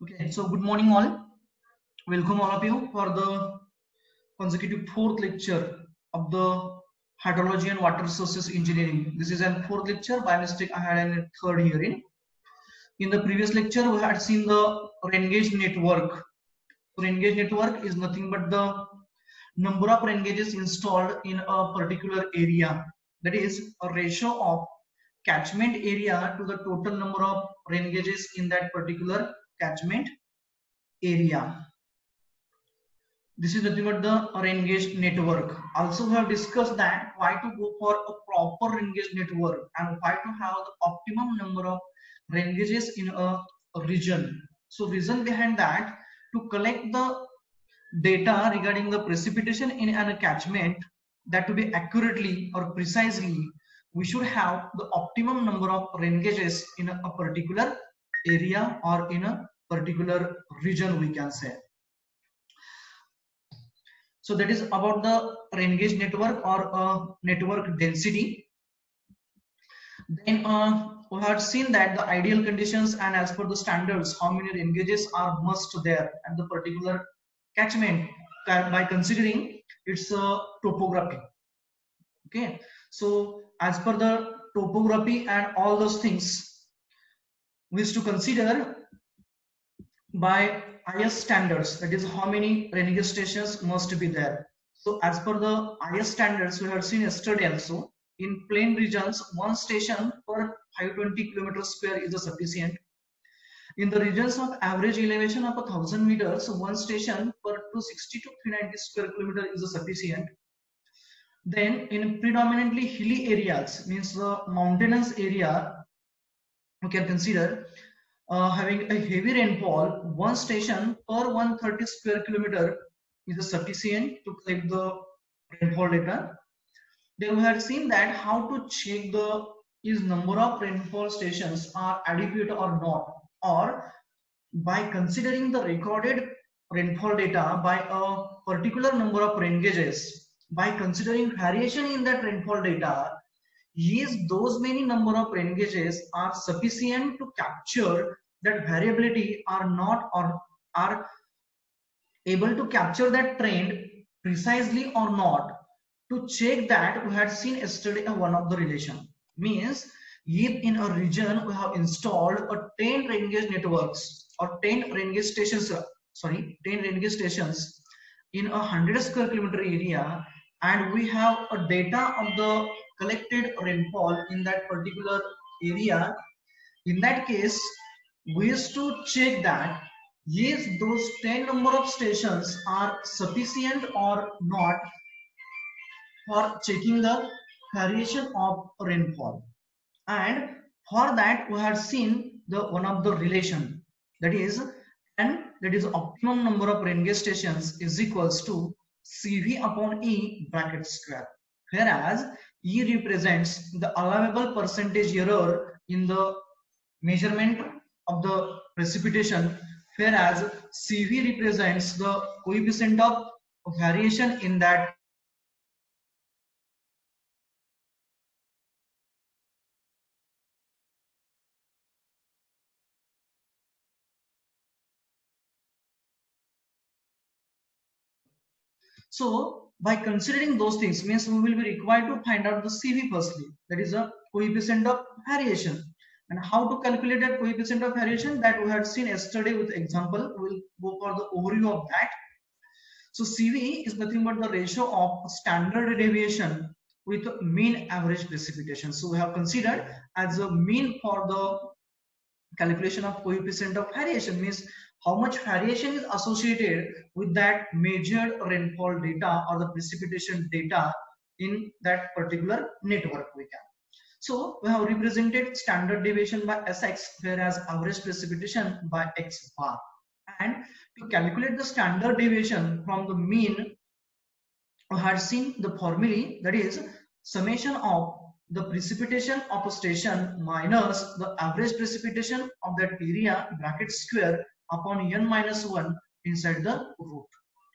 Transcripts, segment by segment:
Okay, so good morning all. Welcome all of you for the consecutive fourth lecture of the hydrology and water resources engineering. This is a fourth lecture. By mistake, I had a third hearing. In the previous lecture, we had seen the rain gauge network. Rain gauge network is nothing but the number of rain gauges installed in a particular area. That is a ratio of catchment area to the total number of rain gauges in that particular catchment area. This is nothing but the rain gauge network. Also, we have discussed that why to go for a proper rain gauge network and why to have the optimum number of rain gauges in a region. So, reason behind that, to collect the data regarding the precipitation in a catchment, that to be accurately or precisely, we should have the optimum number of rain gauges in a particular area or in a particular region, we can say. So that is about the rain gauge network or network density. Then we have seen that the ideal conditions and as per the standards, how many rain gauges are must there at the particular catchment by considering its topography. Okay, so as per the topography and all those things, we have to consider by IS standards, that is how many rain gauge stations must be there. So as per the IS standards, we have seen yesterday also, in plain regions, one station per 520 kilometers square is sufficient. In the regions of average elevation of 1000 meters, one station per 260 to 390 square kilometer is sufficient. Then in predominantly hilly areas, means the mountainous area, we can consider having a heavy rainfall, one station per 130 square kilometer is sufficient to collect the rainfall data. Then we have seen that how to check the is number of rainfall stations are adequate or not, or by considering the recorded rainfall data by a particular number of rain gauges, by considering variation in that rainfall data, is those many number of rain gauges are sufficient to capture that variability or not, or are able to capture that trend precisely or not. To check that, we had seen yesterday one of the relation, means if in a region we have installed a 10 rain gauge networks or 10 rain gauge stations, 10 rain gauge stations in a 100 square kilometer area, and we have a data of the collected rainfall in that particular area. In that case, we used to check that yes, those 10 number of stations are sufficient or not for checking the variation of rainfall. And for that, we have seen the one of the relation, that is, and that is optimum number of rain gauge stations is equals to CV upon E bracket square, whereas E represents the allowable percentage error in the measurement of the precipitation, whereas CV represents the coefficient of variation in that. So by considering those things, means we will be required to find out the CV firstly, that is a coefficient of variation. And how to calculate that coefficient of variation, that we had seen yesterday with example. We will go for the overview of that. So CV is nothing but the ratio of standard deviation with mean average precipitation. So we have considered as a mean for the calculation of coefficient of variation, means how much variation is associated with that measured rainfall data or the precipitation data in that particular network we can. So we have represented standard deviation by Sx, whereas average precipitation by X bar. And to calculate the standard deviation from the mean, we had seen the formulae, that is summation of the precipitation of a station minus the average precipitation of that area bracket square upon n minus 1 inside the root.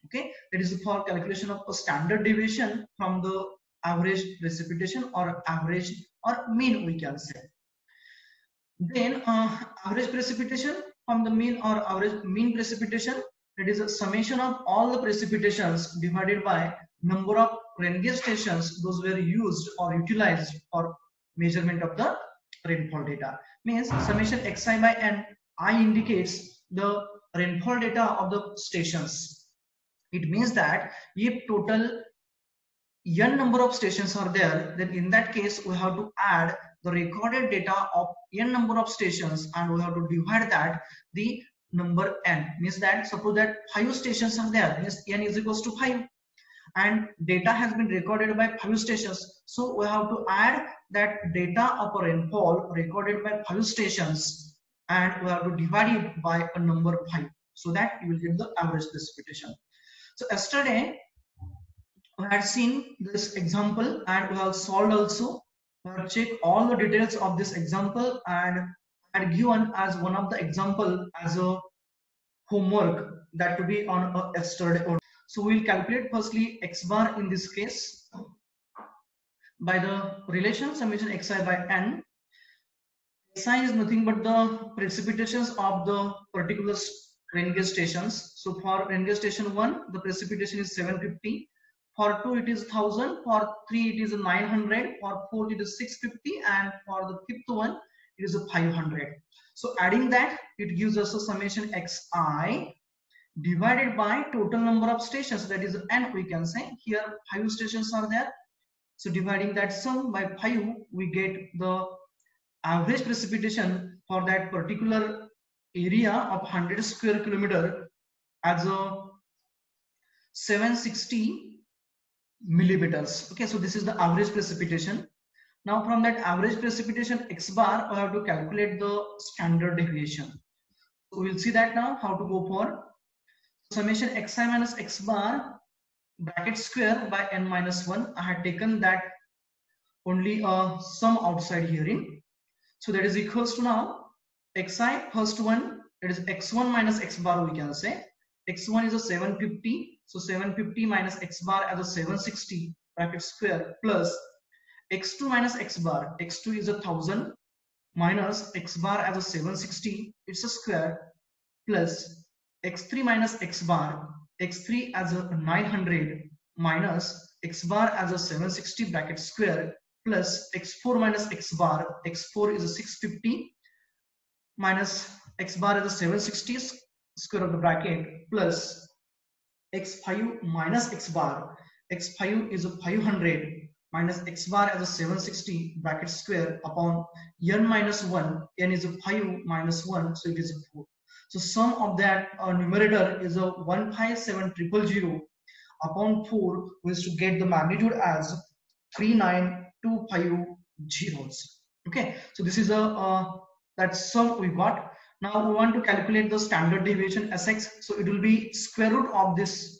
Okay, that is for calculation of a standard deviation from the average precipitation or average or mean we can say. Then average precipitation from the mean or average mean precipitation, that is a summation of all the precipitations divided by number of rain gauge stations those were used or utilized for measurement of the rainfall data. Means summation xi by n, I indicates the rainfall data of the stations. It means that if total n number of stations are there, then in that case we have to add the recorded data of n number of stations and we have to divide that the number n. Means that suppose that 5 stations are there, means n is equals to 5 and data has been recorded by 5 stations. So we have to add that data of a rainfall recorded by 5 stations and we have to divide it by a number 5 so that you will get the average precipitation. So yesterday we had seen this example and we have solved also. We have checked all the details of this example and had given as one of the example as a homework that to be on yesterday. So we'll calculate firstly x bar in this case by the relation summation xi by n. Xi is nothing but the precipitations of the particular rain gauge stations. So for rain gauge station 1, the precipitation is 750. For 2 it is 1000, for 3 it is 900, for 4 it is 650, and for the fifth one it is 500. So adding that, it gives us a summation xi divided by total number of stations, that is n. We can say here 5 stations are there, so dividing that sum by 5 we get the average precipitation for that particular area of 100 square kilometer as a 760 millimeters. Okay, so this is the average precipitation. Now from that average precipitation x bar, we have to calculate the standard deviation. So we'll see that now how to go for summation xi minus x bar bracket square by n minus 1. I had taken that only a sum outside herein. So that is equals to now xi first one, that is x1 minus x bar, we can say. x1 is a 750. So 750 minus x bar as a 760 bracket square plus x2 minus x bar. x2 is a 1000 minus x bar as a 760, it's a square, plus x3 minus x bar. x3 as a 900 minus x bar as a 760 bracket square plus x4 minus x bar. x4 is a 650 minus x bar as a 760 square of the bracket plus x5 minus x bar. x5 is a 500 minus x bar as a 760 bracket square upon n minus 1. N is a 5 minus 1, so it is a 4. So sum of that numerator is a 157,000 upon 4, which is to get the magnitude as 39250. Okay, so this is a that sum we got. Now we want to calculate the standard deviation Sx. So it will be square root of this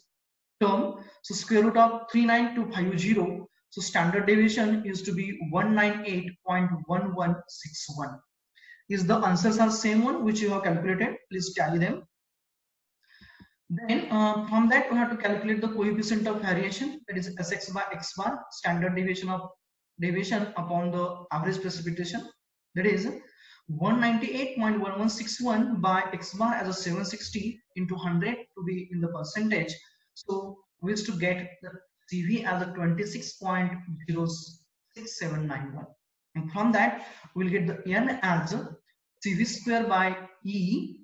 term. So square root of 39250. So standard deviation is to be 198.1161. Is the answers are same one which you have calculated? Please tally them. Then from that we have to calculate the coefficient of variation, that is Sx by x bar, standard deviation upon the average precipitation, that is 198.1161 by x bar as a 760 into 100 to be in the percentage. So we used to get the CV as a 26.06791, and from that we'll get the n as CV square by E,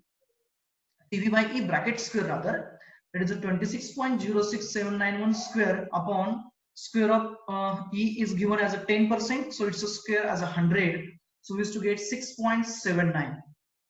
CV by E bracket square rather, that is a 26.06791 square upon square of E is given as a 10%, so it's a square as a 100. So we used to get 6.79.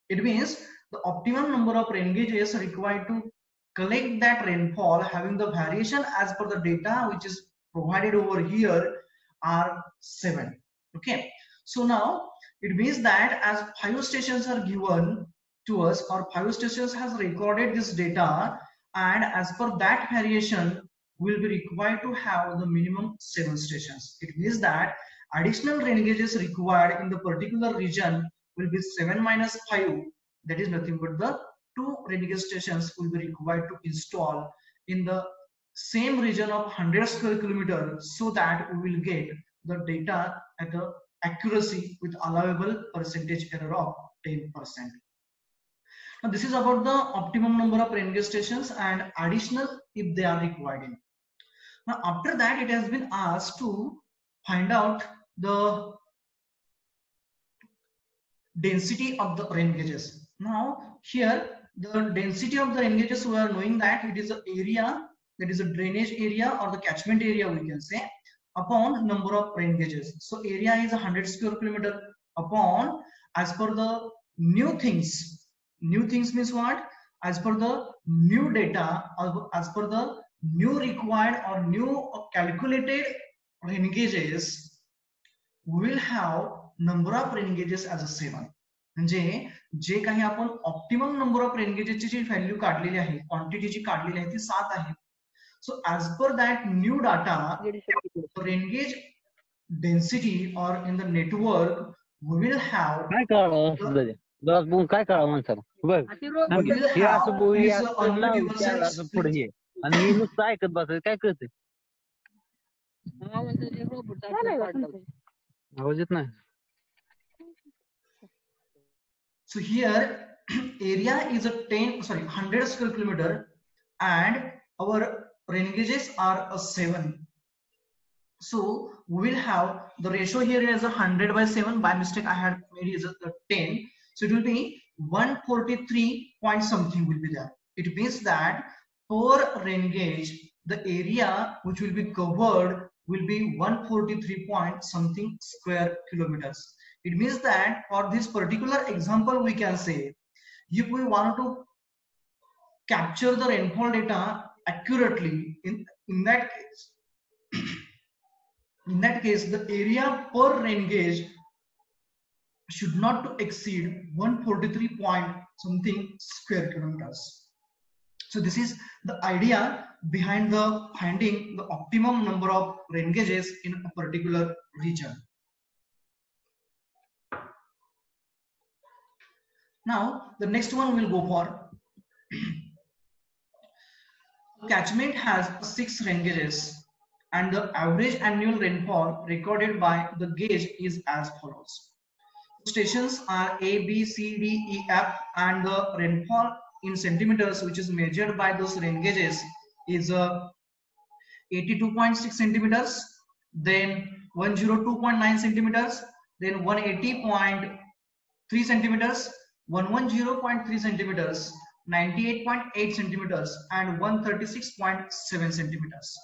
It means the optimum number of rain gauges required to collect that rainfall having the variation as per the data which is provided over here are 7. Okay, so now it means that as 5 stations are given to us, or 5 stations has recorded this data, and as per that variation will be required to have the minimum 7 stations. It means that additional rain gauges required in the particular region will be 7 minus 5, that is nothing but the 2 rain gauge stations will be required to install in the same region of 100 square kilometer, so that we will get the data at the accuracy with allowable percentage error of 10%. Now, this is about the optimum number of rain gauge stations and additional if they are required. Now, after that, it has been asked to find out the density of the rain gauges. Now, here the density of the rain gauges, we are knowing that it is an area, that is a drainage area or the catchment area, we can say, upon number of rain gauges. So area is 100 square kilometer upon, as per the new things. New things means what? As per the new data or as per the new required or new calculated rain gauges, we will have number of rain gauges as a 7. म्हणजे जे काही आपण optimum number of rain गेजेसची जी value काढलेली आहे, quantity जी काढलेली आहे ती 7 आहे. So as per that new data rain gauge density और in the network we will have काय कळलं काय कळलं माणसाला बघ हे असं पुढे हे आणि मी नुसतं ऐकत बसायचं काय कळतंय आवाज येत नाही. So here area is a 100 square kilometer and our rain gauges are a 7. So we will have the ratio here is 100 by 7. By mistake I had made is a 10. So it will be 143 point something will be there. It means that per rain gauge the area which will be covered will be 143 point something square kilometers. It means that for this particular example we can say if we want to capture the rainfall data accurately in that case the area per rain gauge should not to exceed 143 point something square kilometers. So this is the idea behind the finding the optimum number of rain gauges in a particular region. Now the next one we'll go for. Catchment has 6 rain gauges and the average annual rainfall recorded by the gauge is as follows. Stations are A, B, C, D, E, F and the rainfall in centimeters which is measured by those rain gauges is 82.6 centimeters, then 102.9 centimeters, then 180.3 centimeters, 110.3 centimeters, 98.8 centimeters and 136.7 centimeters.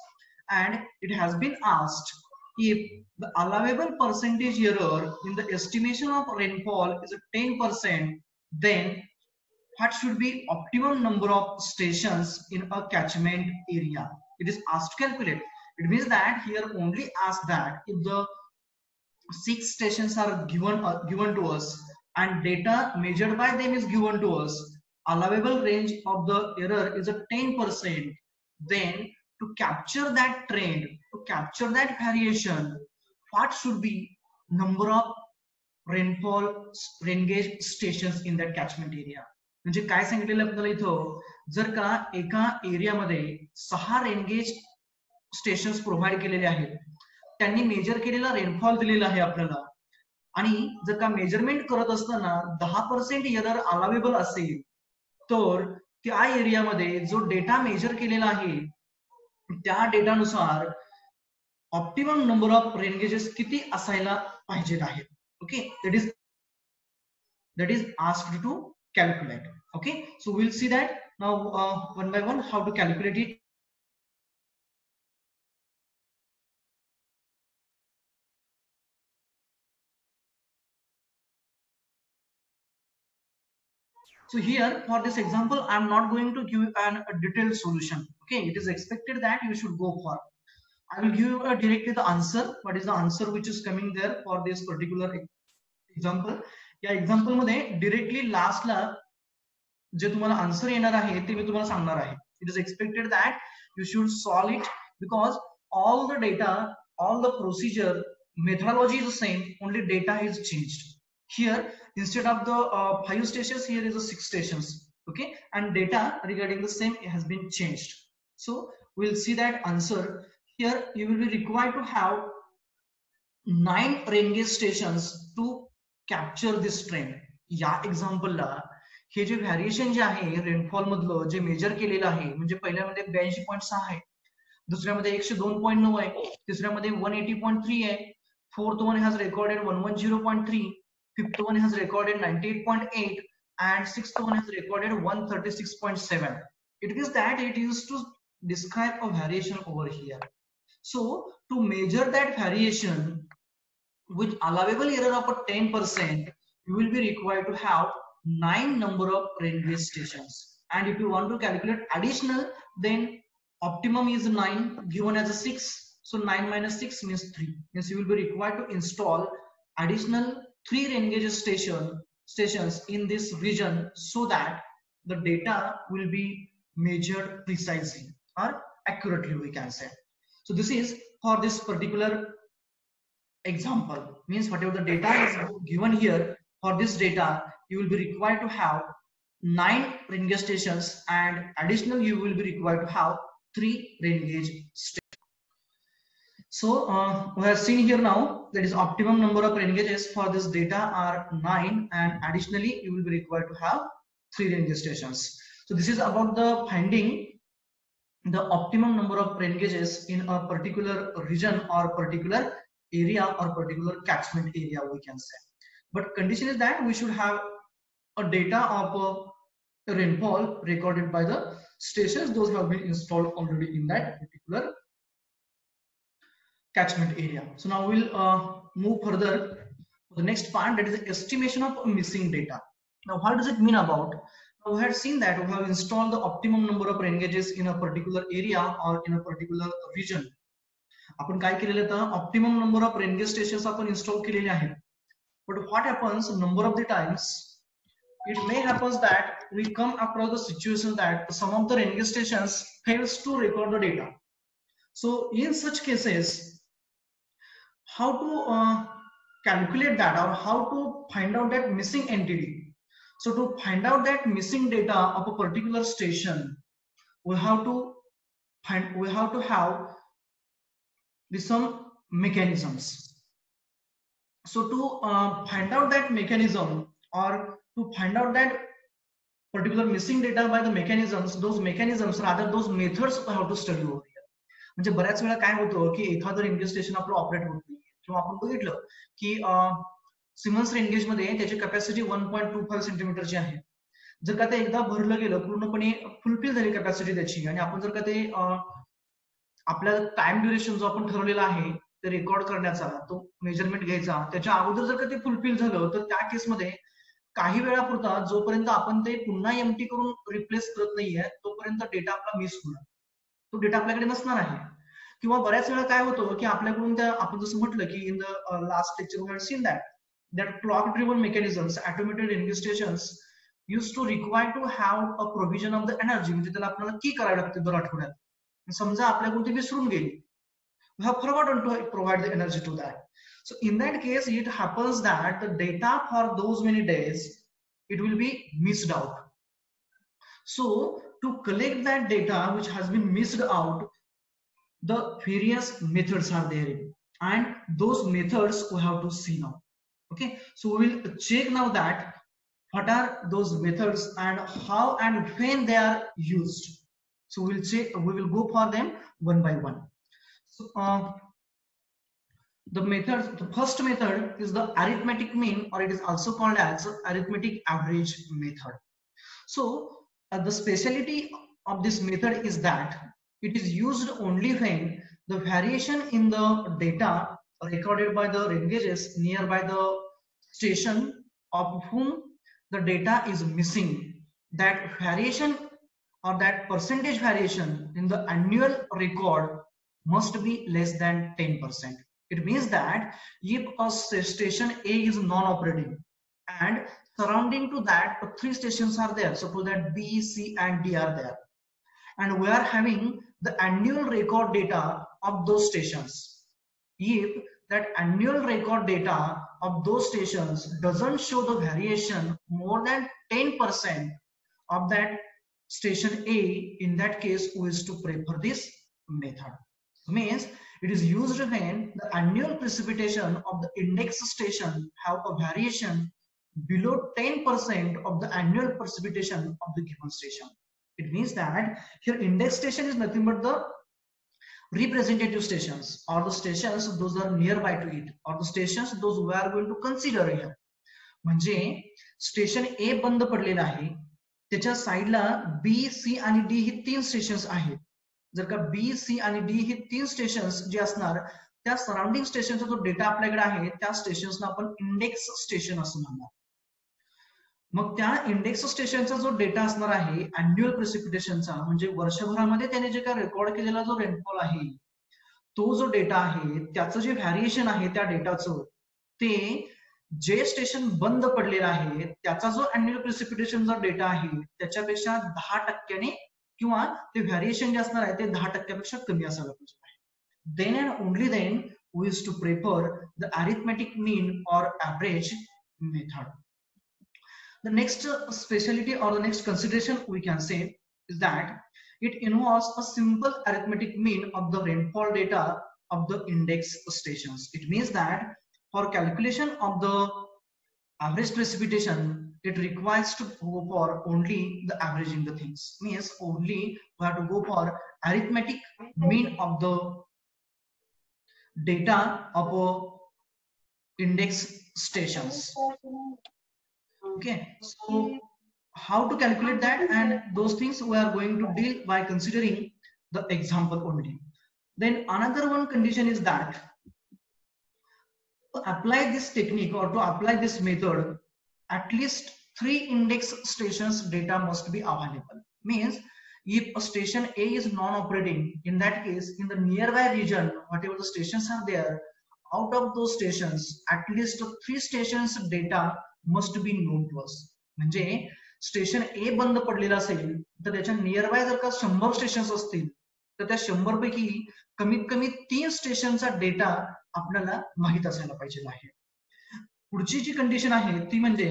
And it has been asked if the allowable percentage error in the estimation of rainfall is 10%, then what should be optimum number of stations in a catchment area? It is asked to calculate. It means that here only ask that if the 6 stations are given to us and data measured by them is given to us, allowable range of the error is 10%, then to capture that trend, to capture that variation, what should be number of rainfall rain gauge stations in that catchment area? म्हणजे काय सांगितलेलं आपल्याला इथं जर का एका एरियामध्ये 6 rain gauge stations provide केलेले आहेत, त्यांनी मेजर केलेला रेनफॉल दिलेला आहे आपल्याला, आणि जर का मेजरमेंट करत असताना 10% एरर अलावेबल असेल तर त्या एरियामध्ये जो डेटा मेजर केलेला आहे त्या डेटानुसार optimum number of rain gauges किती असायला पाहिजेत आहेत. Okay, that is asked to calculate. Okay, so we'll see that now one by one how to calculate it. So here for this example I am not going to give a detailed solution. Okay, it is expected that you should go for. I will give you directly the answer. What is the answer which is coming there for this particular example? या example मध्ये directly लास्टला जे तुम्हाला answer येणार आहे ते मी तुम्हाला सांगणार आहे. It is expected that you should solve it because all the data, all the procedure, methodology is the same, only data is changed. Here instead of the 5 stations, here is the 6 stations. Okay, and data regarding the same has been changed. So we'll see that answer. Here you will be required to have 9 rain gauge stations to capture this trend. या एक्झाम्पलला हे जे variation जे आहे rainfall मधलं जे major केलेलं आहे, म्हणजे पहिल्यामध्ये 82.6 आहे, दुसऱ्यामध्ये 102.9 आहे, तिसऱ्यामध्ये 180.3 आहे, fourth one has recorded 110.3, fifth one has recorded 98.8, and sixth one has recorded 136.7. It means that it used to describe a variation over here. So to measure that variation with allowable error of a 10%, you will be required to have 9 number of rain gauge stations. And if you want to calculate additional, then optimum is 9 given as a 6. So 9 minus 6 means 3. Means you will be required to install additional 3 rain gauge stations in this region so that the data will be measured precisely or accurately, we can say. So this is for this particular example. Means whatever the data is given here, for this data you will be required to have 9 rain gauge stations, and additional you will be required to have 3 rain gauge stations. So we have seen here now that is optimum number of rain gauges for this data are 9, and additionally you will be required to have 3 rain gauge stations. So this is about the finding the optimum number of rain gauges in a particular region or particular area or particular catchment area, we can say. But condition is that we should have a data of rainfall recorded by the stations. Those have been installed already in that particular catchment area. So now we'll move further to the next part, that is the estimation of missing data. Now what does it mean about? Now we have seen that we have installed the optimum number of rain gauges in a particular area or in a particular region. आपण काय केलेलं तर optimum number of rain gauge stations आपण install केलेले आहेत. But what happens number of the times it may happen that we come across the situation that some of the rain gauge stations fails to record the data. So in such cases, how to calculate that or how to find out that missing entity? So to find out that missing data of a particular station, we have to have some mechanisms. So to find out that mechanism or to find out that particular missing data by the mechanisms, those mechanisms rather those methods we have to study over here. म्हणजे बऱ्याच वेळा काय होतं की एखादं rain gauge station आपलं operate होत नाही, किंवा आपण बघितलं की सिमन्स रेन गेज मध्ये त्याची कॅपॅसिटी 1.25 सेंटीमीटरची आहे. जर का ते एकदा भरलं गेलं पूर्णपणे फुलफिल झाली कॅपॅसिटी त्याची, आणि आपण जर का ते आपल्या टाइम ड्युरेशन जो आपण ठरवलेला आहे ते रेकॉर्ड करण्याचा, तो मेजरमेंट घ्यायचा, त्याच्या अगोदर जर का ते फुलफिल झालं तर त्या केसमध्ये काही वेळापुरता जोपर्यंत आपण ते पुन्हा एम्प्टी करून रिप्लेस करत नाहीये तोपर्यंत डेटा आपला मिस होणार, तो डेटा आपल्याकडे नसणार आहे. किंवा बऱ्याच वेळा काय होतं की आपल्याकडून त्या आपण जसं म्हटलं की in the last lecture we have seen that clock driven mechanisms automated rain gauge stations use to require to have a provision of the energy, म्हणजे त्याला आपल्याला की करायला लागते दर आठवड्यात. समजा आपल्याकडून ते विसरून गेली, we have forgotten to provide the energy to that. So in that case it happens that the data for those many days it will be missed out. So to collect that data which has been missed out, the various methods are there, and those methods we have to see now. Okay, so we will check now that what are those methods and how and when they are used. So we will go for them one by one. So the first method is the arithmetic mean, or it is also called as arithmetic average method. So the speciality of this method is that it is used only when the variation in the data recorded by the rain gauges nearby the station of whom the data is missing, that variation or that percentage variation in the annual record must be less than 10%. It means that if a station A is non-operating and surrounding to that 3 stations are there, suppose that B, C and D are there, and we are having the annual record data of those stations. If that annual record data of those stations doesn't show the variation more than 10% of that station A, in that case we is to prefer this method. Means it is used when the annual precipitation of the index station have a variation below 10% of the annual precipitation of the given station. It means that here index station is nothing but the representative stations, or the stations those are nearby to it, or the stations those we are going to consider here. म्हणजे station ए बंद पडलेलं आहे, त्याच्या साईडला B, सी आणि D ही 3 stations आहेत. जर का बी, सी आणि डी ही 3 स्टेशन्स जे असणार, त्या सराउंडिंग स्टेशनचा जो डेटा आपल्याकडे आहे त्या स्टेशन्सना आपण इंडेक्स स्टेशन असं म्हणणार. मग त्या इंडेक्स स्टेशनचा जो डेटा असणार आहे अॅन्युअल प्रेसिपिटेशनचा, म्हणजे वर्षभरामध्ये त्याने जे काय रेकॉर्ड केलेला जो रेनफॉल आहे, तो जो डेटा आहे त्याचं जे व्हॅरिएशन आहे त्या डेटाचं, ते जे स्टेशन बंद पडलेलं आहे त्याचा जो अॅन्युअल प्रेसिपिटेशनचा डेटा आहे त्याच्यापेक्षा 10% किंवा ते व्हॅरिएशन जे असणार आहे ते 10% कमी असायला पाहिजे आहे. Then and only then we use to prefer the arithmetic mean और average method. The next specialty or the next consideration we can say is that it involves a simple arithmetic mean of the rainfall data of the index stations. It means that for calculation of the average precipitation, it requires to go for only the averaging the things. Means only we have to go for arithmetic mean of the data of index stations. Okay, so how to calculate that, and those things we are going to deal by considering the example only. Then another one condition is that to apply this technique or to apply this method, at least 3 index stations data must be available. Means if a station A is non-operating, in that case in the nearby region whatever the stations are there, out of those stations at least 3 stations data must be known to us. म्हणजे station ए बंद पडलेलं असेल तर त्याच्या nearby जर का 100 stations असतील तर त्या 100 पैकी कमीत कमी 3 स्टेशनचा डेटा आपल्याला माहित असायला पाहिजे आहे. पुढची जी कंडिशन आहे ती म्हणजे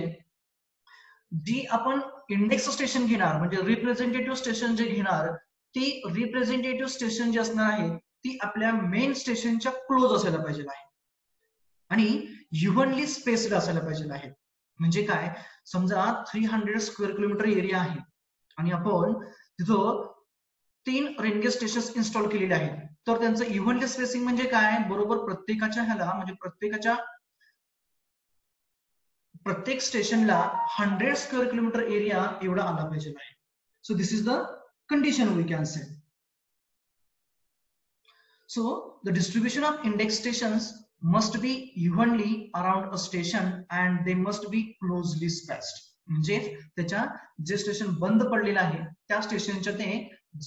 जी आपण इंडेक्स स्टेशन घेणार म्हणजे रिप्रेझेंटेटिव्ह स्टेशन जे घेणार, ती रिप्रेझेंटेटिव्ह स्टेशन जी असणार आहे ती आपल्या मेन स्टेशनच्या क्लोज असायला पाहिजे आहे आणि इव्हनली स्पेस्ड असायला पाहिजे आहे. म्हणजे काय, समजा 300 स्क्वेअर किलोमीटर एरिया आहे आणि आपण तिथं 3 रेनगेज स्टेशन्स इन्स्टॉल केलेले आहेत, तर त्यांचं इव्हनली स्पेसिंग म्हणजे काय, बरोबर प्रत्येकाच्या ह्याला म्हणजे प्रत्येक स्टेशनला 100 स्क्वेअर किलोमीटर एरिया एवढा आला पाहिजे आहे. So this is the condition we can say. So the distribution of index stations must be evenly around a station and they must be closely spaced. म्हणजे त्याच्या जे स्टेशन बंद पडलेलं आहे त्या स्टेशनच्या ते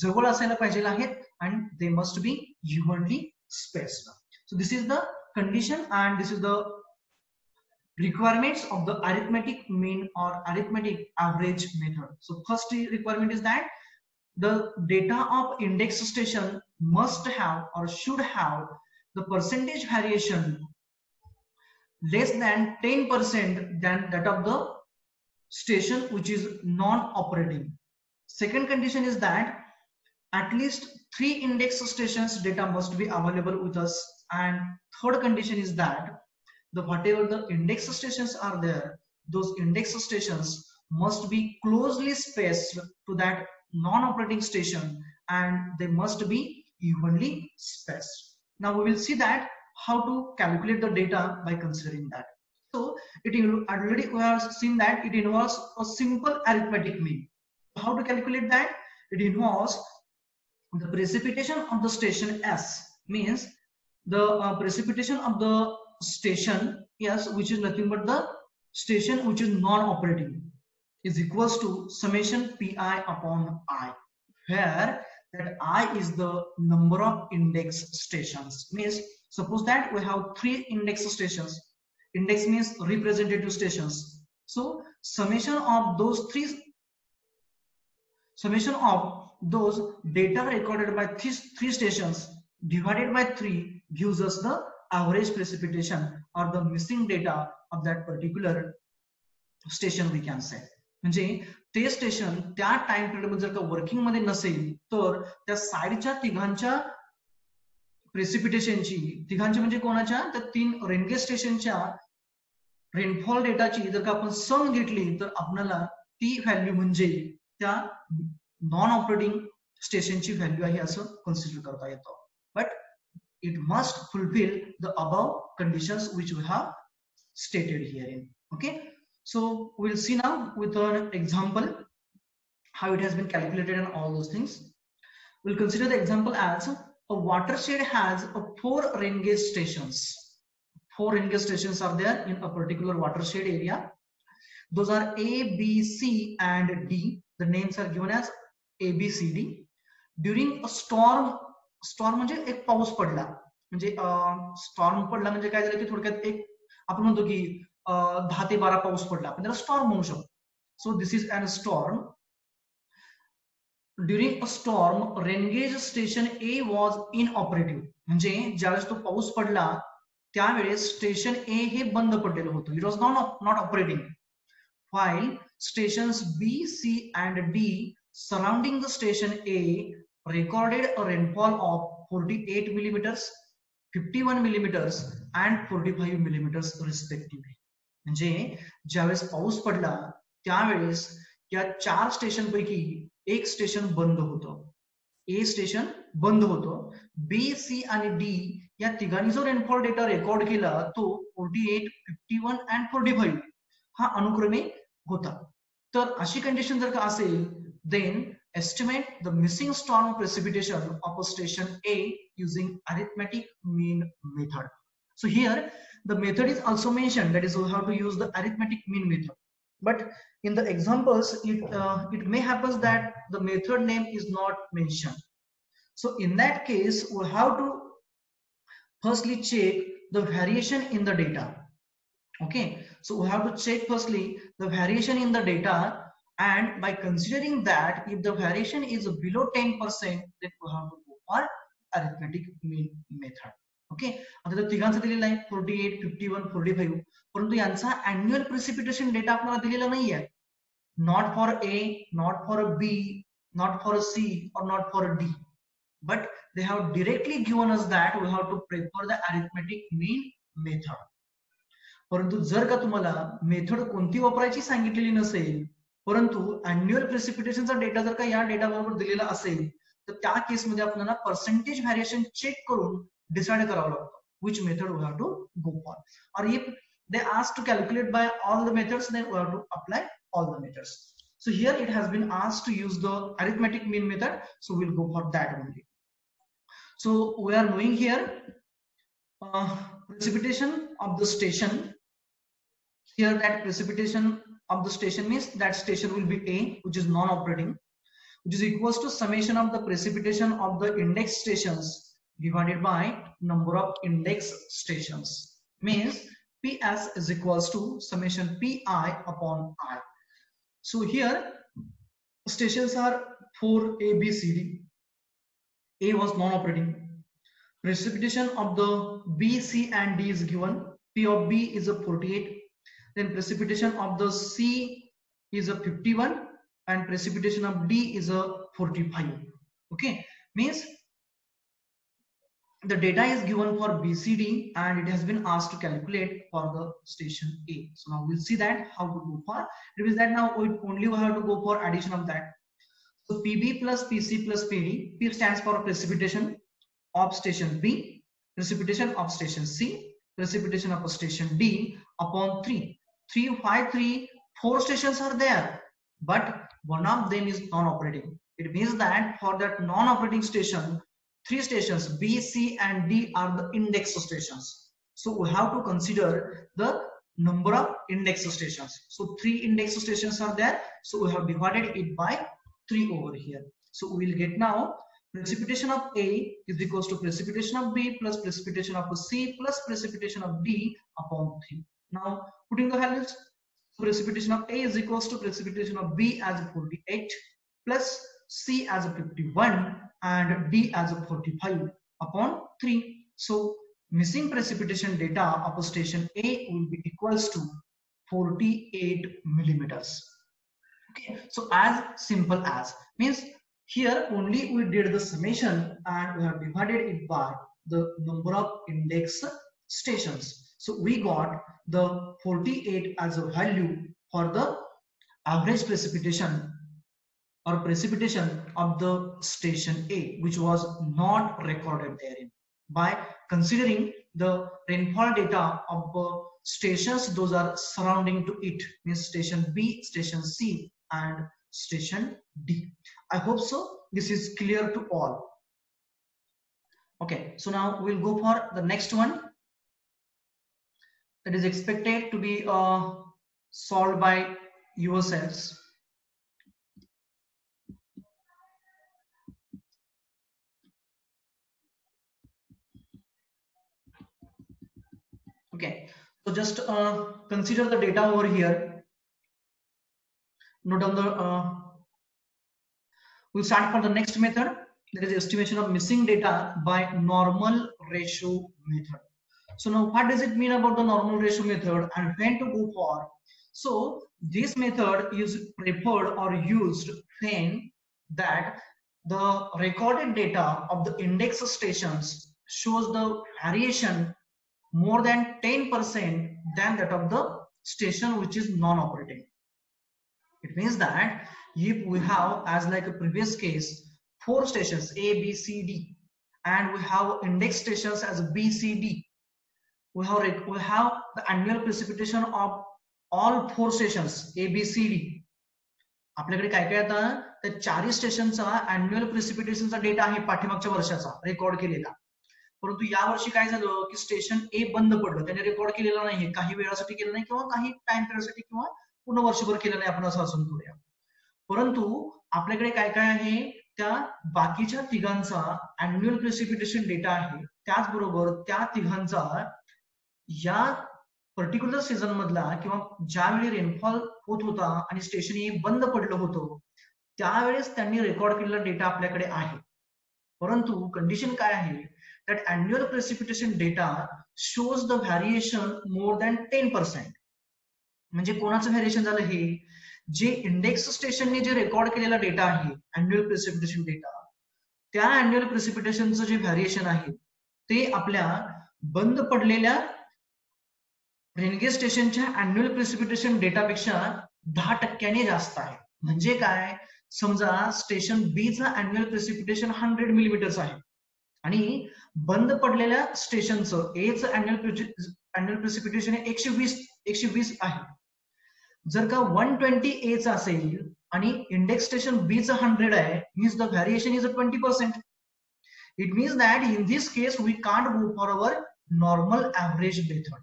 जवळ असायला पाहिजे आहेत and they must be evenly spaced. So this is the condition and this is the requirements of the arithmetic mean or arithmetic average method. So first requirement is that the data of index station must have or should have the percentage variation less than 10% than that of the station which is non-operating. Second condition is that at least 3 index stations data must be available with us, and third condition is that whatever the index stations are there, those index stations must be closely spaced to that non-operating station and they must be evenly spaced. Now we will see that how to calculate the data by considering that. So already we have seen that it involves a simple arithmetic mean. How to calculate that? It involves the precipitation of the station S, means the precipitation of the station S, which is nothing but the station which is non-operating, is equals to summation Pi upon I, where that I is the number of index stations. Means suppose that we have 3 index stations. Index means representative stations. So summation of those data recorded by 3 stations divided by 3 gives us the average precipitation or the missing data of that particular station we can say. म्हणजे ते station त्या time period मध्ये जर का working मध्ये नसेल तर त्या साईडच्या तिघांच्या प्रेसिपिटेशनची, तिघांची म्हणजे कोणाच्या, त्या 3 रेनगेज स्टेशनच्या रेनफॉल डेटाची जर का आपण सम घेतली तर आपल्याला ती व्हॅल्यू म्हणजे त्या नॉन ऑपरेटिंग स्टेशनची व्हॅल्यू आहे असं कन्सिडर करता येतं. But it must fulfil the above conditions which we have stated herein. Okay, so we'll see now with an example how it has been calculated and all those things. We'll consider the example as a watershed has 4 rain gauge stations. 4 rain gauge stations are there in a particular watershed area. Those are A, B, C and D. The names are given as A, B, C, D. During a storm म्हणजे एक पाऊस पडला, म्हणजे storm पडला म्हणजे काय झालं की थोडक्यात एक आपण म्हणतो की 10 ते 12 पाऊस पडला, आपण त्याला स्टॉर्म म्हणू शकतो. So this is an storm. During a storm rain gauge station A was inoperative, म्हणजे ज्यावेळेस तो पाऊस पडला त्यावेळेस स्टेशन ए हे बंद पडलेलं होतं. It was not operating. While stations B, C and D surrounding the station A recorded a rainfall of 48 millimeters, 51 millimeters and 45 millimeters respectively. म्हणजे ज्यावेळेस पाऊस पडला त्यावेळेस या 4 स्टेशन पैकी एक स्टेशन बंद होतं. ए स्टेशन बंद होतं. बी, सी आणि डी या तिघांनी जो रेनफॉल डेटा रेकॉर्ड केला तो 48, 51 and 45 हा अनुक्रमे होता. तर अशी कंडिशन जर का असेल then estimate the missing storm precipitation of a station A using arithmetic mean method. So here the method is also mentioned, that is we have to use the arithmetic mean method. But in the examples it may happen that the method name is not mentioned. So in that case we have to firstly check the variation in the data. Okay, so we have to check firstly the variation in the data. And by considering that if the variation is below 10%, then we have to go for arithmetic mean method. Okay, आता तर तिघांचं दिलेलं आहे 48, 51, 45, परंतु यांचा annual precipitation data आपल्याला दिलेला नाहीये. Not for A, not for B, not for C or not for D, but they have directly given us that we have to prefer the arithmetic mean method. परंतु जर का तुम्हाला method कोणती वापरायची सांगितलेली नसेल परंतु अॅन्युअल प्रेसिपिटेशनचा डेटा जर का या डेटा बरोबर दिलेला असेल तर त्या केसमध्ये आपल्याला पर्सेंटेज व्हॅरिएशन चेक करून डिसाइड करावं लागतं which method we have to go for. Or if they ask to calculate by all the methods, then we have to apply all the methods. So here it has been asked to use the arithmetic mean method, so we'll go for that only. So we are knowing here precipitation of the station. Here that precipitation of the station means that station will be A, which is non-operating, which is equals to summation of the precipitation of the index stations divided by number of index stations. Means PS is equals to summation PI upon I. So here stations are 4 A, B, C, D. A was non-operating. Precipitation of the B, C and D is given. P of B is a 48. Then precipitation of the C is a 51 and precipitation of D is a 45. Okay, means the data is given for BCD and it has been asked to calculate for the station A. So now we'll see that how to go for. It means that now we only have to go for addition of that. So PB plus PC plus PD. P stands for precipitation of station B, precipitation of station C, precipitation of station D upon 3. 3, 5, 3, 4 stations are there, but one of them is non-operating. It means that for that non-operating station, 3 stations B, C and D are the index stations. So we have to consider the number of index stations. So 3 index stations are there, so we have divided it by 3 over here. So we will get now precipitation of A is equals to precipitation of B plus precipitation of C plus precipitation of D upon 3. Now putting the values, precipitation of A is equals to precipitation of B as 48 plus C as 51 and D as 45 upon 3. So missing precipitation data of a station A will be equals to 48 millimeters. Okay, so as simple as, means here only we did the summation and we have divided it by the number of index stations. So we got the 48 as a value for the average precipitation or precipitation of the station A, which was not recorded therein. By considering the rainfall data of stations, those are surrounding to it, means station B, station C, and station D. I hope so. This is clear to all. Okay, so now we'll go for the next one. That is expected to be solved by yourselves. Okay, so just consider the data over here. Note down the. We'll start for the next method. There is estimation of missing data by normal ratio method. So now, what does it mean about the normal ratio method and when to go for? So this method is preferred or used when that the recorded data of the index stations shows the variation more than 10% than that of the station which is non-operating. It means that if we have, as like a previous case, 4 stations A, B, C, D, and we have index stations as B, C, D, we have the annual precipitation of all 4 stations A, B, C, D. आपल्याकडे काय काय येतं तर चारही स्टेशनचा annual प्रेसिपिटेशनचा data आहे पाठीमागच्या वर्षाचा record केलेला. परंतु या वर्षी काय झालं की स्टेशन ए बंद पडलं, त्याने रेकॉर्ड केलेला नाहीये, काही वेळासाठी केलं नाही किंवा काही टाइम पिरियडसाठी किंवा पूर्ण वर्षभर केलं नाही, आपण असं असून करूया. परंतु आपल्याकडे काय काय आहे त्या बाकीच्या तिघांचा अॅन्युअल प्रेसिपिटेशन डेटा आहे, त्याचबरोबर त्या तिघांचा या पर्टिक्युलर सीझन मधला किंवा ज्यावेळी रेनफॉल होत होता आणि स्टेशन ए बंद पडलं होतं त्यावेळेस त्यांनी रेकॉर्ड केलेला डेटा आपल्याकडे आहे. परंतु कंडिशन काय आहे that annual precipitation data shows the variation more than 10%. म्हणजे कोणाचं व्हेरिएशन झालं हे जे इंडेक्स स्टेशनने जे रेकॉर्ड केलेला डेटा आहे अॅन्युअल प्रेसिपिटेशन डेटा, त्या अॅन्युअल प्रेसिपिटेशनचं जे व्हेरिएशन आहे ते आपल्या बंद पडलेल्या रेनगेज स्टेशनच्या अॅन्युअल प्रेसिपिटेशन डेटापेक्षा 10% जास्त आहे. म्हणजे काय, समजा स्टेशन बी चा अॅन्युअल प्रेसिपिटेशन 100 मिलीमीटर आहे आणि बंद पडलेल्या स्टेशनचं एच अॅन्युअल प्रेसिपिटेशन 120 आहे. जर का 120 एच असेल आणि इंडेक्स स्टेशन बी चं 100 आहे, means the variation is 20%. It means that in this case we can't go for our normal average method,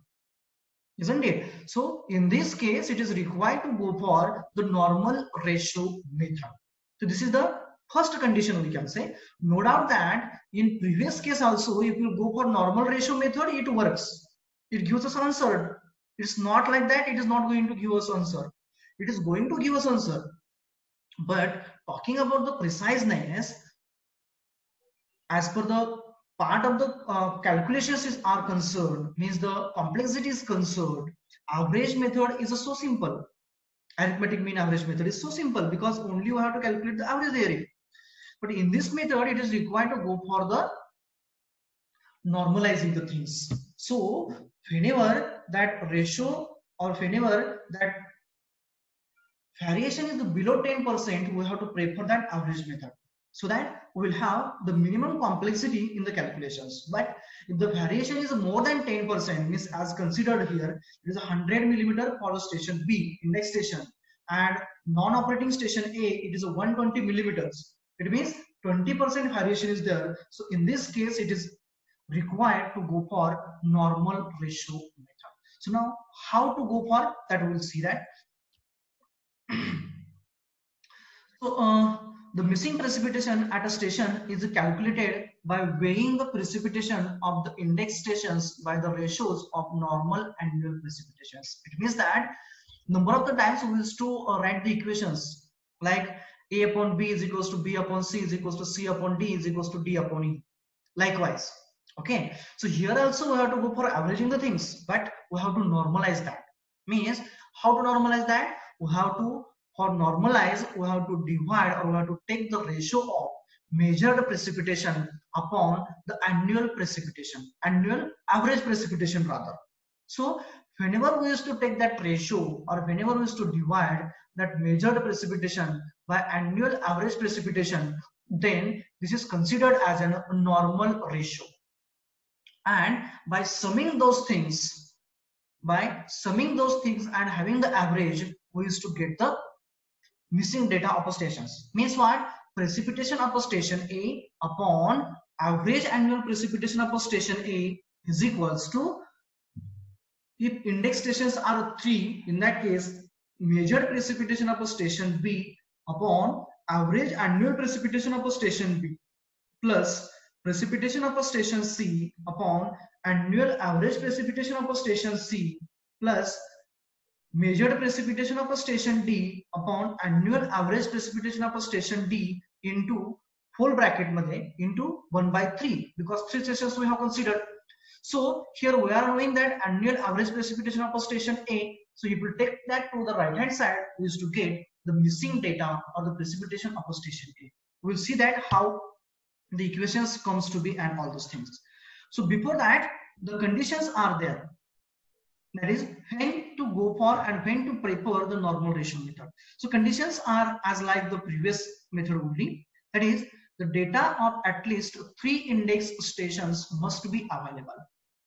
isn't it? So in this case it is required to go for the normal ratio method. So this is the first condition we can say. No doubt that in previous case also if you go for normal ratio method it works, it gives us an answer. It's not like that it is not going to give us answer, it is going to give us answer. But talking about the preciseness as per the part of the calculations are concerned, means the complexity is concerned, average method is so simple. Arithmetic mean average method is so simple because only you have to calculate the average area. But in this method it is required to go for the normalizing the things. So whenever that ratio or whenever that variation is below 10%, we have to prefer that average method, so that we will have the minimum complexity in the calculations. But if the variation is more than 10%, means as considered here, it is 100 millimeter for the station B, index station, and non-operating station A, it is 120 millimeters. It means 20% variation is there. So in this case, it is required to go for normal ratio method. So now, how to go for that? We will see that. So the missing precipitation at a station is calculated by weighing the precipitation of the index stations by the ratios of normal annual precipitations. It means that number of the times we used to write the equations like A upon B is equals to B upon C is equals to C upon D is equals to D upon E. Likewise, okay. So here also we have to go for averaging the things, but we have to normalize that. Means how to normalize that? We have to, for normalize, we have to divide or we have to take the ratio of measured precipitation upon the annual precipitation, annual average precipitation rather. So whenever we used to take that ratio, or whenever we used to divide that measured precipitation by annual average precipitation, then this is considered as a normal ratio. And by summing those things and having the average, we used to get the missing data of stations. Means what? Precipitation of station A upon average annual precipitation of station A is equals to, if index stations are 3, in that case measured precipitation of station B upon average annual precipitation of station B plus precipitation of station C upon annual average precipitation of station C plus measured precipitation of station D upon annual average precipitation of station D into whole bracket madhe into 1/3, because 3 stations we have considered. So here we are knowing that annual average precipitation of station A. So if we take that to the right hand side, we used to get the missing data or the precipitation of station A. We'll see that how the equations comes to be and all those things. So before that, the conditions are there. That is when to go for and when to prefer the normal ratio method. So conditions are as like the previous method only. That is, the data of at least 3 index stations must be available.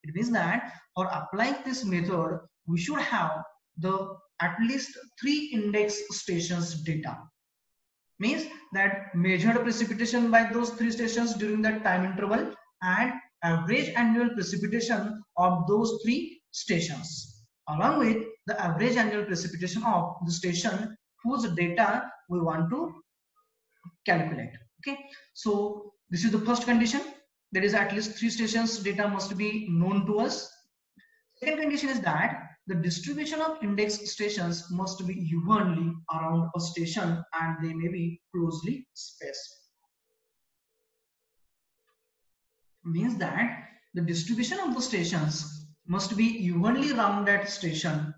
It means that for applying this method, we should have the at least 3 index stations data. Means that measured precipitation by those 3 stations during that time interval and average annual precipitation of those 3 stations, along with the average annual precipitation of the station whose data we want to calculate. Okay, so this is the first condition, that is at least 3 stations data must be known to us. Second condition is that the distribution of index stations must be evenly around a station and they may be closely spaced. Means that the distribution of the stations must be evenly around that station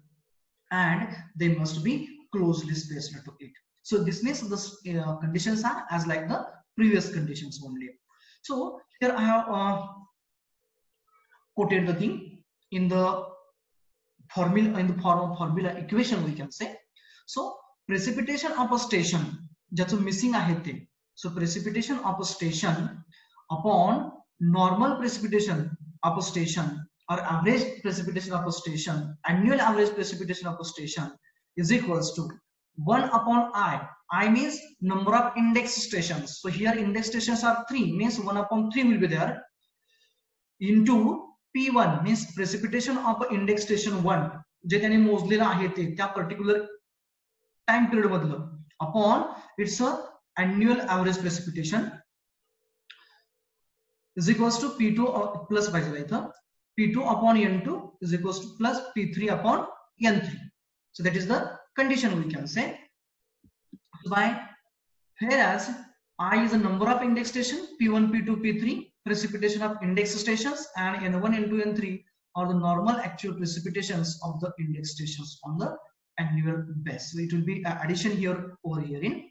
and they must be closely spaced to it. So this means the conditions are as like the previous conditions only. So here I have quoted the thing in the formula, in the form of formula equation we can say. So precipitation of a station, ज्याचं missing आहे ते. So precipitation of a station upon normal precipitation of a station or average precipitation of a station, annual average precipitation of a station is equals to 1 upon I. I means number of index stations. So here index stations are 3, means 1 upon 3 will be there, into P1 means precipitation of index station 1 जे त्याने मोजलेलं आहे ते त्या particular time period मधलं upon its annual average precipitation is equals to P2 plus पाहिजे इथं P2 upon N2 is equals to plus P3 upon N3. So that is the condition we can say. By whereas I is the number of index station, P1, P2, P3, precipitation of index stations, and N1, N2, N3 are the normal actual precipitations of the index stations on the annual base. So it will be addition here over here in.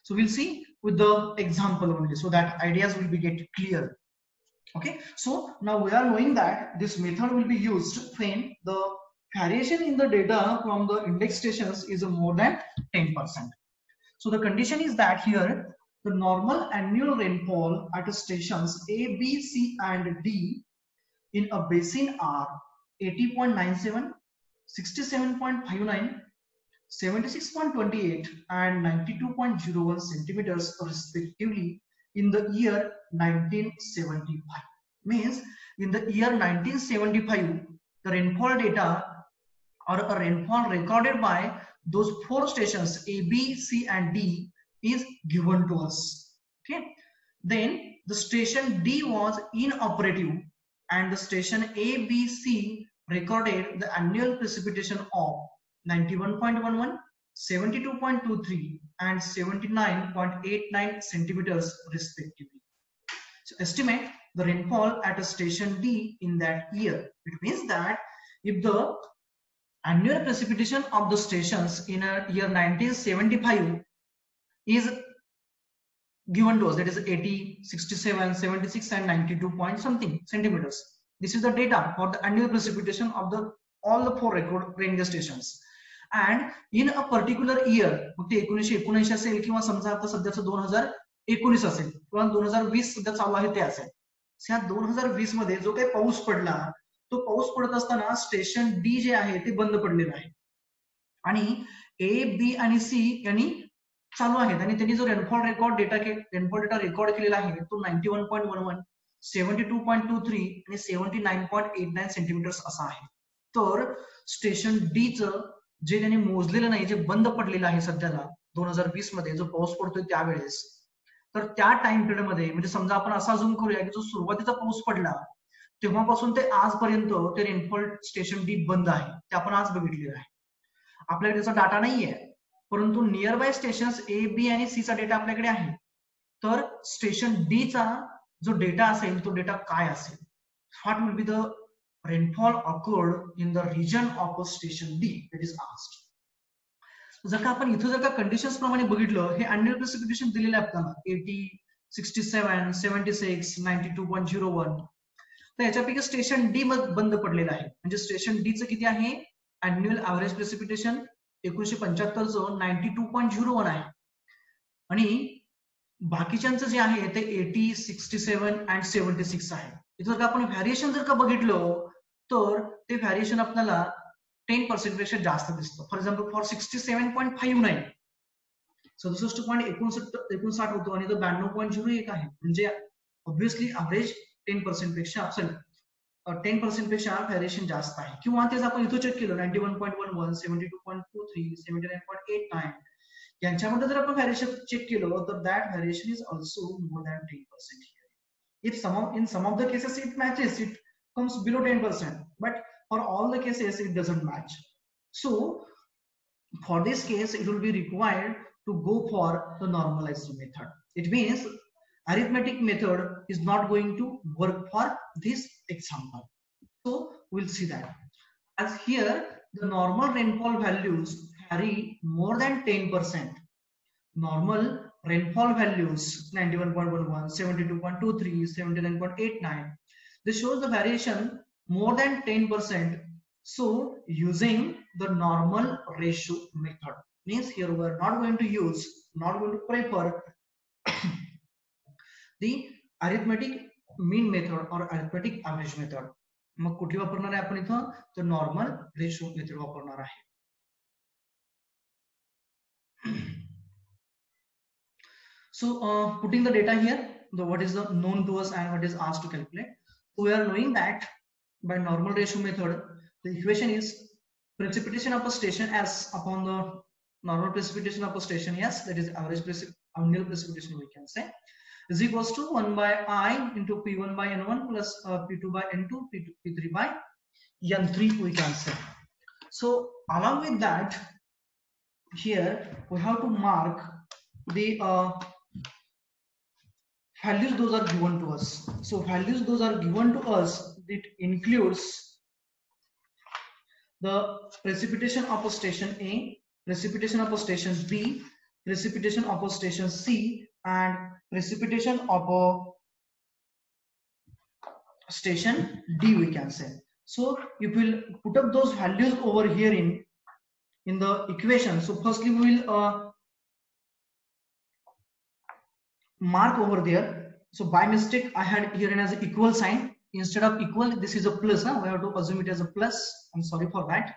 So we'll see with the example only, so that ideas will be get clear. Okay, so now we are knowing that this method will be used when the variation in the data from the index stations is more than 10%. So the condition is that here the normal annual rainfall at stations A, B, C and D in a basin are 80.97, 67.59, 76.28 and 92.01 centimeters respectively in the year 1975. Means in the year 1975 the rainfall data or a rainfall recorded by those 4 stations A, B, C and D is given to us. Okay, then the station D was inoperative and the station A, B, C recorded the annual precipitation of 91.11, 72.23 and 79.89 centimeters respectively. So estimate the rainfall at a station D in that year. It means that if the annual precipitation of the stations in a year 1975 is given to us, that is 80, 67, 76 and 92 point something centimeters. This is the data for the annual precipitation of the all the 4 record rain gauge stations. And in a particular year, मग ते 1979 असेल किंवा समजा आता सध्याचं 2019 असेल किंवा 2020 सध्या चालू आहे ते असेल. ह्या 2020 मध्ये जो काही पाऊस पडला, तो पाऊस पडत असताना स्टेशन डी जे आहे ते बंद पडलेलं आहे आणि ए, बी आणि सी यांनी चालू आहेत आणि त्यांनी जो रेनफॉल डेटा रेकॉर्ड केलेला आहे तो 91.11, 72.23 आणि 79.89 सेंटीमीटर्स असा आहे. तर स्टेशन डी चं जे त्यांनी मोजलेलं नाही, जे बंद पडलेलं आहे सध्याला 2020 मध्ये जो पाऊस पडतोय त्यावेळेस, तर त्या टाइम पिरियड मध्ये म्हणजे समजा आपण असा झूम करूया की जो सुरुवातीचा पाऊस पडला तेव्हापासून ते आजपर्यंत ते रेनफॉल स्टेशन डी बंद आहे, ते आपण आज बघितलेलं आहे. आपल्याकडे त्याचा डाटा नाहीये, परंतु near by stations A, B आणि सी चा डेटा आपल्याकडे आहे. तर स्टेशन डी चा जो डेटा असेल तो डेटा काय असेल? What will be the rainfall occurred in the region of a station D, that is asked. जर का आपण इथं जर का कंडिशन्स प्रमाणे बघितलं, हे annual precipitation दिलेलं आहे आपल्याला 80, 67, 76, 92.01. तर याच्यापैकी स्टेशन डी बंद पडलेलं आहे. म्हणजे स्टेशन डी चं किती आहे? अॅन्युअल ऍव्हरेज प्रेसिपिटेशन 1975 चं 92.01 आहे आणि बाकीच्यांचं जे आहे ते 80, 67 and 76 आहे. इथं जर का आपण व्हॅरिएशन जर का बघितलं तर ते व्हॅरिएशन आपल्याला 10% पेक्षा जास्त दिसतं. फॉर एक्झाम्पल फॉर 67.59 67.59 होतो आणि तो 92.01 आहे. म्हणजे ऑब्व्हियसली ऍव्हरेज 10% पेक्षा 10% पेक्षा व्हॅरिएशन जास्त आहे. किंवा तेच आपण इथं चेक केलं 91.11, 72.23, 79.89 यांच्यामध्ये जर आपण व्हॅरिएशन चेक केलं तर that variation is also more than 10% here. In some of the cases it matches, it comes below 10%, but for all the cases it doesn't match. So for this case it will be required to go for the normalized method. It means arithmetic method is not going to work for this example. So we'll see that. As here the normal rainfall values vary more than 10%. Normal rainfall values 91.11, 72.23, 79.89. This shows the variation more than 10%. So using the normal ratio method means here we are not going to prefer the arithmetic mean method or arithmetic average method. मग कुठली वापरणार आहे आपण इथं? तर normal ratio method वापरणार आहे. So putting the data here, what is the known to us and what is asked to calculate. We are knowing that by normal ratio method, the equation is precipitation of a station S upon the normal precipitation of a station S, that is average annual precipitation we can say, is equals to 1 by I into P1 by N1 plus P2 by N2, P3 by N3 we can say. So along with that, here we have to mark the values those are given to us. So values those are given to us, it includes the precipitation of a station A, precipitation of a station B, precipitation of a station C, and precipitation of a station D we can say. So if we'll put up those values over here in the equation. So firstly we will mark over there. So by mistake I had here as an equal sign. Instead of equal, this is a plus. We have to assume it as a plus. I'm sorry for that.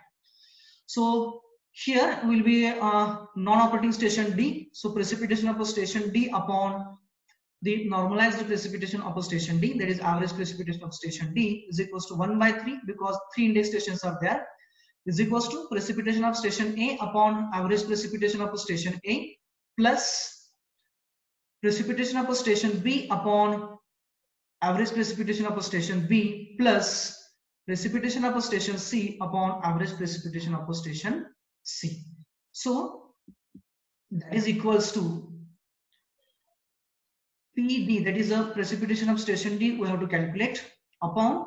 So here will be non-operating station D. So precipitation of a station D upon the normalized precipitation of a station D, that is average precipitation of station D, is equals to 1 by 3 because 3 index stations are there, is equals to precipitation of station A upon average precipitation of a station A plus precipitation of a station B upon average precipitation of a station B plus precipitation of a station C upon average precipitation of a station C. So that is equals to PD, that is a precipitation of station D we have to calculate, upon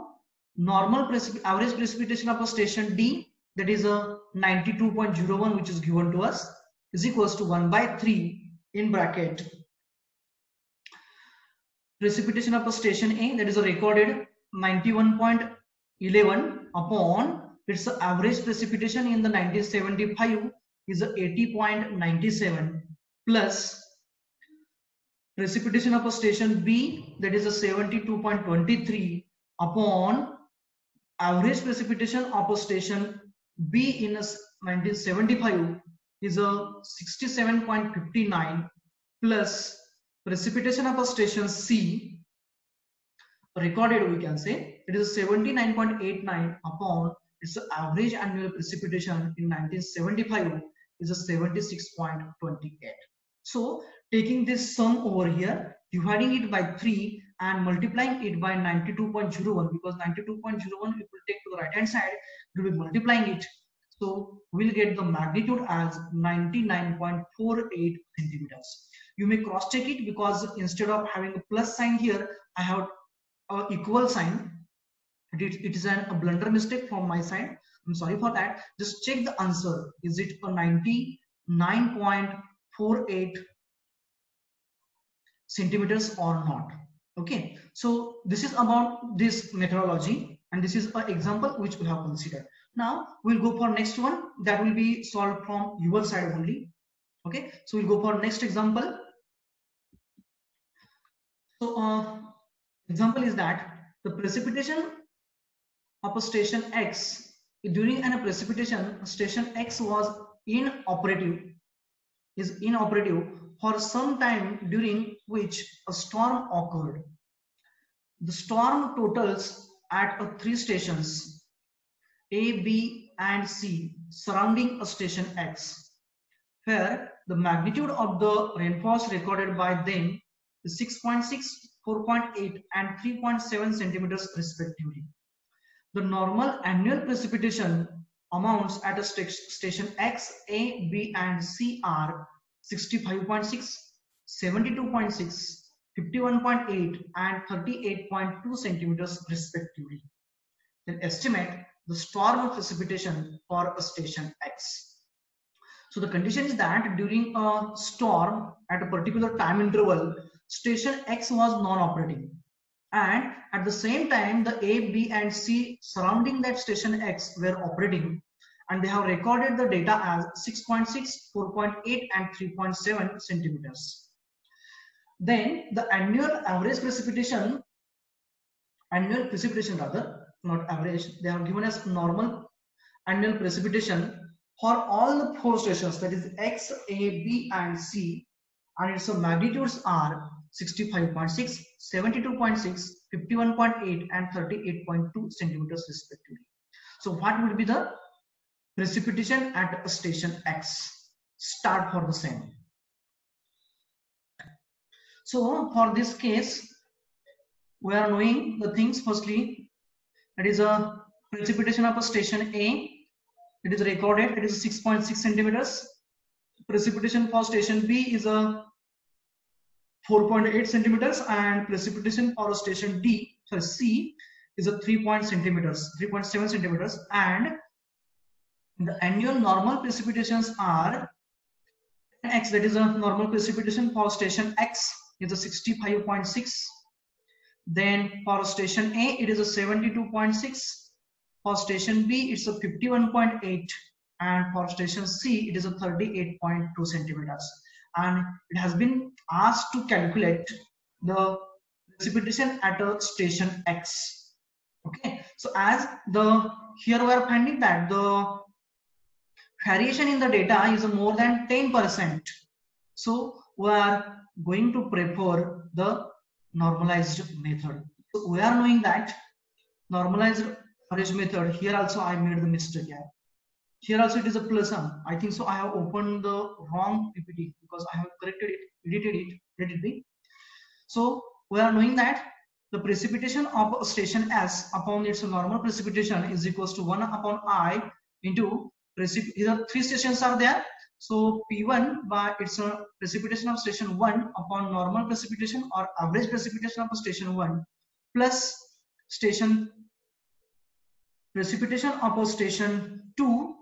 normal average precipitation of a station D, that is a 92.01 which is given to us, is equals to 1 by 3 in bracket precipitation of a station A, that is a recorded 91.11 upon its average precipitation in the 1975 is 80.97 plus precipitation of a station B, that is a 72.23 upon average precipitation of a station B in a 1975 is a 67.59 plus precipitation of a station C recorded, we can say it is 79.89 upon its average annual precipitation in 1975 is a 76.28. So taking this sum over here, dividing it by 3 and multiplying it by 92.01, because 92.01 it will take to the right hand side, we will be multiplying it. So we'll get the magnitude as 99.48 centimeters. You may cross check it, because instead of having a plus sign here, I have an equal sign. It is a blunder mistake from my side. I'm sorry for that. Just check the answer. Is it a 99.48 centimeters or not? Okay. So this is about this methodology, and this is an example which we have considered. Now we'll go for next one that will be solved from your side only. Okay. So we'll go for next example. So example is that the precipitation of a station X, during a precipitation station X was inoperative for some time, during which a storm occurred. The storm totals at 3 stations A, B and C surrounding a station X, where the magnitude of the rainfalls recorded by them is 6.6, 4.8 and 3.7 centimeters respectively. The normal annual precipitation amounts at a station X, A, B and C are 65.6, 72.6, 51.8 and 38.2 centimeters respectively. Then estimate the storm precipitation for a station X. So the condition is that during a storm at a particular time interval, station X was non-operating, and at the same time the A, B and C surrounding that station X were operating, and they have recorded the data as 6.6, 4.8 and 3.7 centimeters. Then the annual precipitation rather, not average, they have given us normal annual precipitation for all the 4 stations, that is X, A, B and C, and its magnitudes are 65.6, 72.6, 51.8 and 38.2 centimeters respectively. So what would be the precipitation at a station X? Start for the same. So for this case, we are knowing the things. Firstly, that is a precipitation of a station A. It is recorded. It is 6.6 centimeters. Precipitation for station B is a 4.8 centimeters, and precipitation for a station C is a 3.7 centimeters, and the annual normal precipitations are X, that is a normal precipitation for station X is a 65.6. Then for station A it is a 72.6. For station B it's a 51.8, and for station C it is a 38.2 centimeters. And it has been asked to calculate the precipitation at a station X. Okay, so as here we are finding that the variation in the data is more than 10%. So we are going to prefer the normalized method. So we are knowing that normalized average method, here also I made the mistake. Here also it is a plus sum. I think so I have opened the wrong PPT because I have corrected it, edited it, let it be. So we are knowing that the precipitation of a station S upon its normal precipitation is equals to 1 upon I into here 3 stations are there. So P1 by its precipitation of station 1 upon normal precipitation or average precipitation of a station 1 plus station precipitation of a station 2.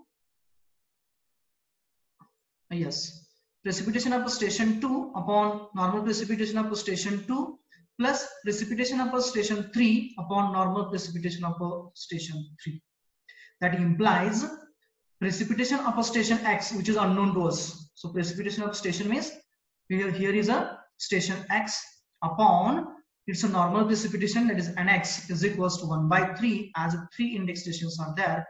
Yes, precipitation of a station 2 upon normal precipitation of a station 2 plus precipitation of a station 3 upon normal precipitation of a station 3. That implies precipitation of a station X, which is unknown to us. So precipitation of station means here is a station X upon it's a normal precipitation, that is Nx is equals to 1/3, as 3 index stations are there,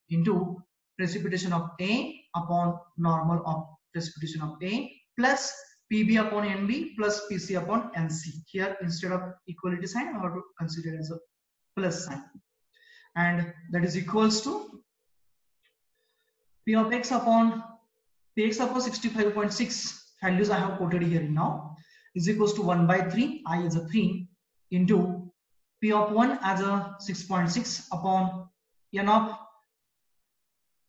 into precipitation of A upon normal of precipitation of A plus PB upon NB plus PC upon NC. Here instead of equality sign I have to consider as a plus sign, and that is equals to P of X upon Px upon 65.6 values I have quoted here now is equals to 1/3, I is a 3, into P of 1 as a 6.6 upon N of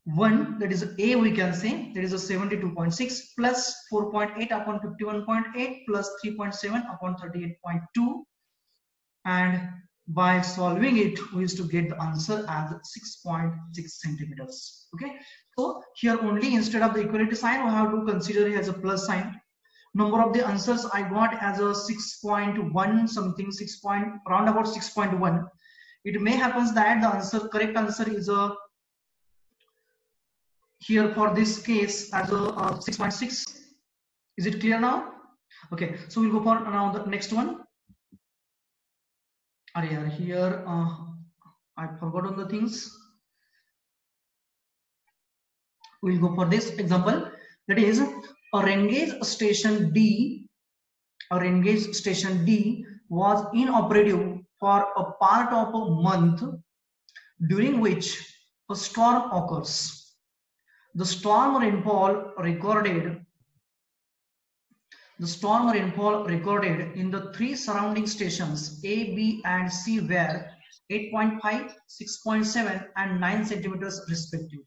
1, that is A, we can say that is a 72.6 plus 4.8 upon 51.8 plus 3.7 upon 38.2, and by solving it we used to get the answer as 6.6 centimeters. Okay, so here only instead of the equality sign we have to consider it as a plus sign. Number of the answers I got as a 6.1 something, round about 6.1. It may happen that the correct answer is a here for this case as a 6.6. Is it clear now? Okay, so we'll go for now the next one. Here I forgot on the things. We'll go for this example, that is a rain gauge station D. A rain gauge station D was inoperative for a part of a month, during which a storm occurs. The storm rainfall recorded in the 3 surrounding stations A, B, and C were 8.5, 6.7, and 9 centimeters respectively.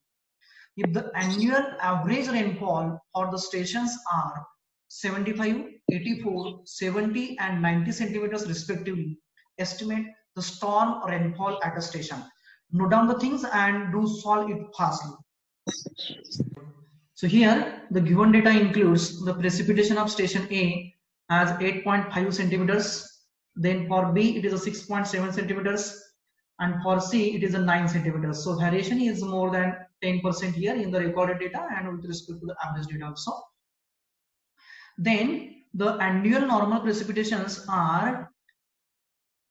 If the annual average rainfall for the stations are 75, 84, 70, and 90 centimeters respectively, estimate the storm rainfall at a station. Note down the things and do solve it fastly. So here the given data includes the precipitation of station A as 8.5 centimeters, then for B it is a 6.7 centimeters, and for C it is a 9 centimeters. So variation is more than 10% here in the recorded data and with respect to the average data also. Then the annual normal precipitations are,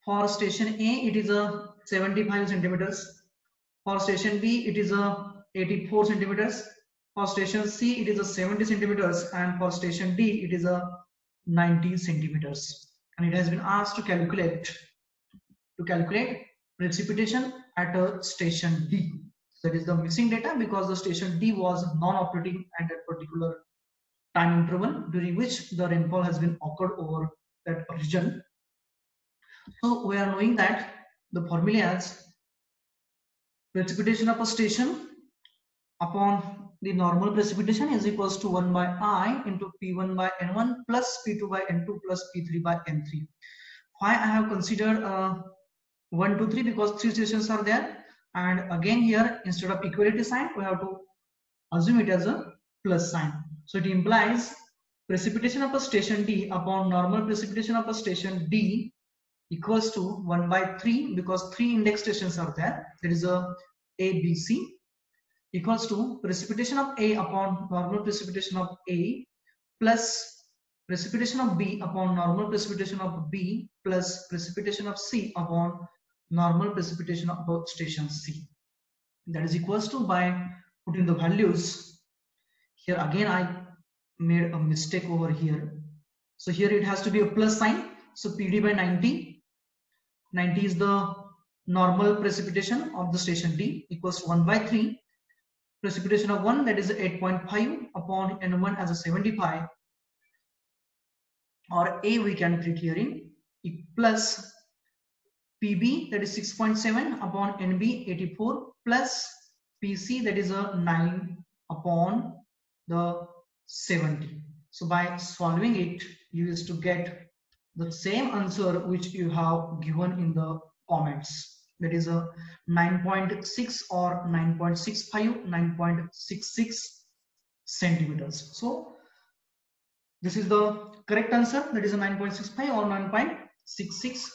for station A it is a 75 centimeters, for station B it is a 84 centimeters, for station C it is a 70 centimeters, and for station D it is a 90 centimeters. And it has been asked to calculate precipitation at a station D. That is the missing data because the station D was non-operating at that particular time interval during which the rainfall has been occurred over that region. So we are knowing that the formula is precipitation of a station upon the normal precipitation is equals to 1/I into P1 by N1 plus P2 by N2 plus P3 by N3. Why I have considered 1, 2, 3 because 3 stations are there, and again here instead of equality sign we have to assume it as a plus sign. So it implies precipitation of a station D upon normal precipitation of a station D equals to 1/3 because 3 index stations are there, that is a B, C, equals to precipitation of A upon normal precipitation of A plus precipitation of B upon normal precipitation of B plus precipitation of C upon normal precipitation of station C. That is equals to, by putting the values here, again I made a mistake over here. So here it has to be a plus sign. So PD by 90. 90 is the normal precipitation of the station D equals to 1/3. Precipitation of 1, that is 8.5 upon N1 as a 75, or A we can treat here in, plus PB that is 6.7 upon NB 84 plus PC that is a 9 upon the 70. So by solving it you used to get the same answer which you have given in the comments. That is a 9.6 or 9.65, 9.66 centimeters. So this is the correct answer, that is a 9.65 or 9.66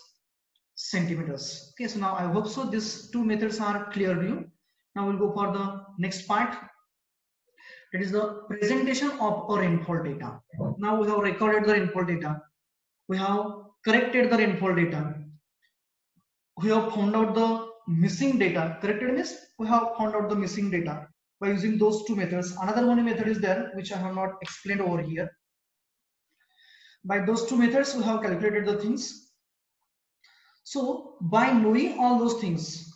centimeters. Okay, so now I hope so these two methods are clear to you. Now we'll go for the next part. That is the presentation of our rainfall data. Now we have recorded the rainfall data. We have corrected the rainfall data. We have found out the missing data. Corrected means we have found out the missing data by using those two methods. Another one method is there which I have not explained over here. By those two methods we have calculated the things. So by knowing all those things,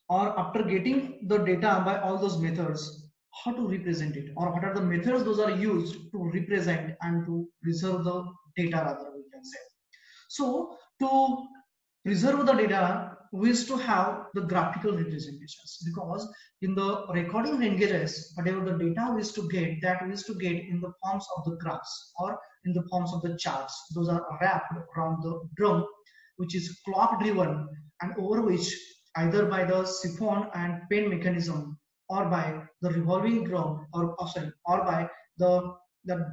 or after getting the data by all those methods, how to represent it, or what are the methods those are used to represent and to preserve the data, rather we can say. So to preserve the data, we used to have the graphical representations, because in the recording rain gauges, whatever the data we used to get, that we used to get in the forms of the graphs or in the forms of the charts. Those are wrapped around the drum, which is clock driven, and over which either by the siphon and pen mechanism, or by the revolving drum, or by the